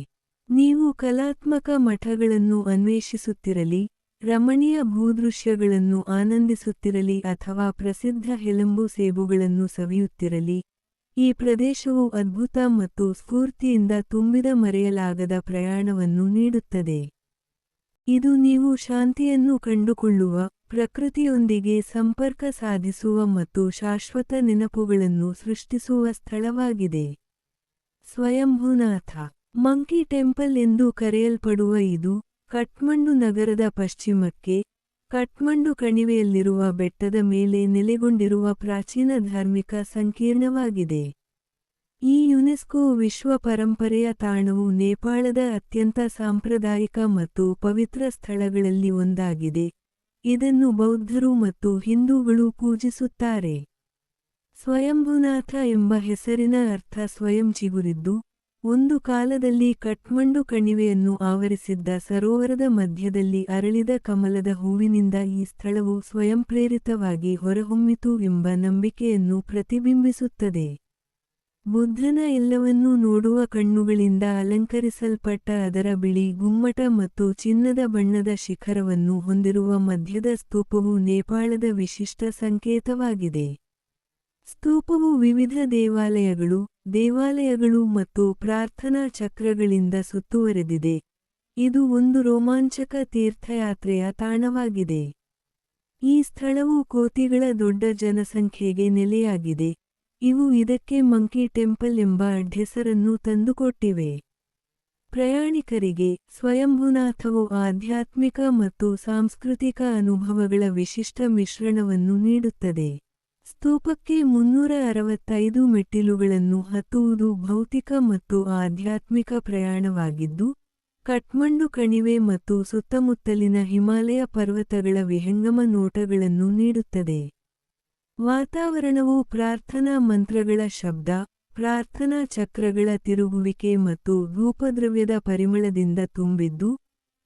ನೀವು ಕಲಾತ್ಮಕ ಮಠಗಳನ್ನು ಅನ್ವೇಷಿಸುತ್ತಿರಲಿ, ರಮಣೀಯ ಭೂದೃಶ್ಯಗಳನ್ನು ಆನಂದಿಸುತ್ತಿರಲಿ ಅಥವಾ ಪ್ರಸಿದ್ಧ ಹೆಲಂಬು ಸೇಬುಗಳನ್ನು ಸವಿಯುತ್ತಿರಲಿ, ಈ ಪ್ರದೇಶವು ಅದ್ಭುತ ಮತ್ತು ಸ್ಫೂರ್ತಿಯಿಂದ ತುಂಬಿದ ಮರೆಯಲಾಗದ ಪ್ರಯಾಣವನ್ನು ನೀಡುತ್ತದೆ. ಇದು ನೀವು ಶಾಂತಿಯನ್ನು ಕಂಡುಕೊಳ್ಳುವ, ಪ್ರಕೃತಿಯೊಂದಿಗೆ ಸಂಪರ್ಕ ಸಾಧಿಸುವ ಮತ್ತು ಶಾಶ್ವತ ನೆನಪುಗಳನ್ನು ಸೃಷ್ಟಿಸುವ ಸ್ಥಳವಾಗಿದೆ. ಸ್ವಯಂಭೂನಾಥ ಮಂಕಿ ಟೆಂಪಲ್ ಎಂದು ಕರೆಯಲ್ಪಡುವ ಇದು, ಕಠ್ಮಂಡು ನಗರದ ಪಶ್ಚಿಮಕ್ಕೆ, ಕಠ್ಮಂಡು ಕಣಿವೆಯಲ್ಲಿರುವ ಬೆಟ್ಟದ ಮೇಲೆ ನೆಲೆಗೊಂಡಿರುವ ಪ್ರಾಚೀನ ಧಾರ್ಮಿಕ ಸಂಕೀರ್ಣವಾಗಿದೆ. ಈ ಯುನೆಸ್ಕೋ ವಿಶ್ವ ಪರಂಪರೆಯ ತಾಣವು ನೇಪಾಳದ ಅತ್ಯಂತ ಸಾಂಪ್ರದಾಯಿಕ ಮತ್ತು ಪವಿತ್ರ ಸ್ಥಳಗಳಲ್ಲಿ ಒಂದಾಗಿದೆ. ಇದನ್ನು ಬೌದ್ಧರು ಮತ್ತು ಹಿಂದೂಗಳು ಪೂಜಿಸುತ್ತಾರೆ. ಸ್ವಯಂಭೂನಾಥ ಎಂಬ ಹೆಸರಿನ ಅರ್ಥ ಸ್ವಯಂ ಚಿಗುರಿದ್ದು, ಒಂದು ಕಾಲದಲ್ಲಿ ಕಠ್ಮಂಡು ಕಣಿವೆಯನ್ನು ಆವರಿಸಿದ್ದ ಸರೋವರದ ಮಧ್ಯದಲ್ಲಿ ಅರಳಿದ ಕಮಲದ ಹೂವಿನಿಂದ ಈ ಸ್ಥಳವು ಸ್ವಯಂಪ್ರೇರಿತವಾಗಿ ಹೊರಹೊಮ್ಮಿತು ಎಂಬ ನಂಬಿಕೆಯನ್ನು ಪ್ರತಿಬಿಂಬಿಸುತ್ತದೆ. ಬುದ್ಧನ ಎಲ್ಲವನ್ನೂ ನೋಡುವ ಕಣ್ಣುಗಳಿಂದ ಅಲಂಕರಿಸಲ್ಪಟ್ಟ ಅದರ ಬಿಳಿ ಗುಮ್ಮಟ ಮತ್ತು ಚಿನ್ನದ ಬಣ್ಣದ ಶಿಖರವನ್ನು ಹೊಂದಿರುವ ಮಧ್ಯದ ಸ್ತೂಪವು ನೇಪಾಳದ ವಿಶಿಷ್ಟ ಸಂಕೇತವಾಗಿದೆ. ಸ್ತೂಪವು ವಿವಿಧ ದೇವಾಲಯಗಳು ಮತ್ತು ಪ್ರಾರ್ಥನಾ ಚಕ್ರಗಳಿಂದ ಸುತ್ತುವರೆದಿದೆ. ಇದು ಒಂದು ರೋಮಾಂಚಕ ತೀರ್ಥಯಾತ್ರೆಯ ತಾಣವಾಗಿದೆ. ಈ ಸ್ಥಳವು ಕೋತಿಗಳ ದೊಡ್ಡ ಜನಸಂಖ್ಯೆಗೆ ನೆಲೆಯಾಗಿದೆ. ಇವು ಇದಕ್ಕೆ ಮಂಕಿ ಟೆಂಪಲ್ ಎಂಬ ಅಡ್ಡೆಸರನ್ನು ತಂದುಕೊಟ್ಟಿವೆ. ಪ್ರಯಾಣಿಕರಿಗೆ, ಸ್ವಯಂಭೂನಾಥವು ಆಧ್ಯಾತ್ಮಿಕ ಮತ್ತು ಸಾಂಸ್ಕೃತಿಕ ಅನುಭವಗಳ ವಿಶಿಷ್ಟ ಮಿಶ್ರಣವನ್ನು ನೀಡುತ್ತದೆ. ಸ್ತೂಪಕ್ಕೆ 365 ಮೆಟ್ಟಿಲುಗಳನ್ನು ಹತ್ತುವುದು ಭೌತಿಕ ಮತ್ತು ಆಧ್ಯಾತ್ಮಿಕ ಪ್ರಯಾಣವಾಗಿದ್ದು, ಕಠ್ಮಂಡು ಕಣಿವೆ ಮತ್ತು ಸುತ್ತಮುತ್ತಲಿನ ಹಿಮಾಲಯ ಪರ್ವತಗಳ ವಿಹಂಗಮ ನೋಟಗಳನ್ನು ನೀಡುತ್ತದೆ. ವಾತಾವರಣವು ಪ್ರಾರ್ಥನಾ ಮಂತ್ರಗಳ ಶಬ್ದ, ಪ್ರಾರ್ಥನಾ ಚಕ್ರಗಳ ತಿರುಗುವಿಕೆ ಮತ್ತು ಧೂಪದ್ರವ್ಯದ ಪರಿಮಳದಿಂದ ತುಂಬಿದ್ದು,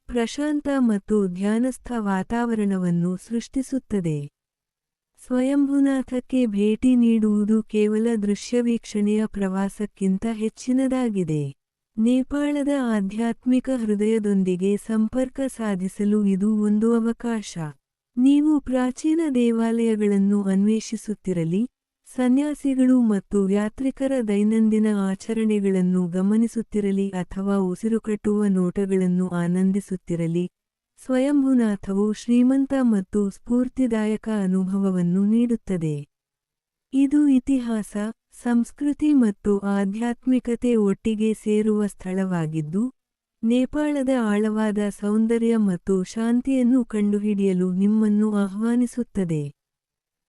ಪ್ರಶಾಂತ ಮತ್ತು ಧ್ಯಾನಸ್ಥ ವಾತಾವರಣವನ್ನು ಸೃಷ್ಟಿಸುತ್ತದೆ. ಸ್ವಯಂಭೂನಾಥಕ್ಕೆ ಭೇಟಿ ನೀಡುವುದು ಕೇವಲ ದೃಶ್ಯವೀಕ್ಷಣೆಯ ಪ್ರವಾಸಕ್ಕಿಂತ ಹೆಚ್ಚಿನದಾಗಿದೆ. ನೇಪಾಳದ ಆಧ್ಯಾತ್ಮಿಕ ಹೃದಯದೊಂದಿಗೆ ಸಂಪರ್ಕ ಸಾಧಿಸಲು ಇದು ಒಂದು ಅವಕಾಶ. ನೀವು ಪ್ರಾಚೀನ ದೇವಾಲಯಗಳನ್ನು ಅನ್ವೇಷಿಸುತ್ತಿರಲಿ, ಸನ್ಯಾಸಿಗಳು ಮತ್ತು ಯಾತ್ರಿಕರ ದೈನಂದಿನ ಆಚರಣೆಗಳನ್ನು ಗಮನಿಸುತ್ತಿರಲಿ ಅಥವಾ ಉಸಿರುಕಟ್ಟುವ ನೋಟಗಳನ್ನು ಆನಂದಿಸುತ್ತಿರಲಿ, ಸ್ವಯಂಭೂನಾಥವು ಶ್ರೀಮಂತ ಮತ್ತು ಸ್ಫೂರ್ತಿದಾಯಕ ಅನುಭವವನ್ನು ನೀಡುತ್ತದೆ. ಇದು ಇತಿಹಾಸ, ಸಂಸ್ಕೃತಿ ಮತ್ತು ಆಧ್ಯಾತ್ಮಿಕತೆ ಒಟ್ಟಿಗೆ ಸೇರುವ ಸ್ಥಳವಾಗಿದ್ದು, ನೇಪಾಳದ ಆಳವಾದ ಸೌಂದರ್ಯ ಮತ್ತು ಶಾಂತಿಯನ್ನು ಕಂಡುಹಿಡಿಯಲು ನಿಮ್ಮನ್ನು ಆಹ್ವಾನಿಸುತ್ತದೆ.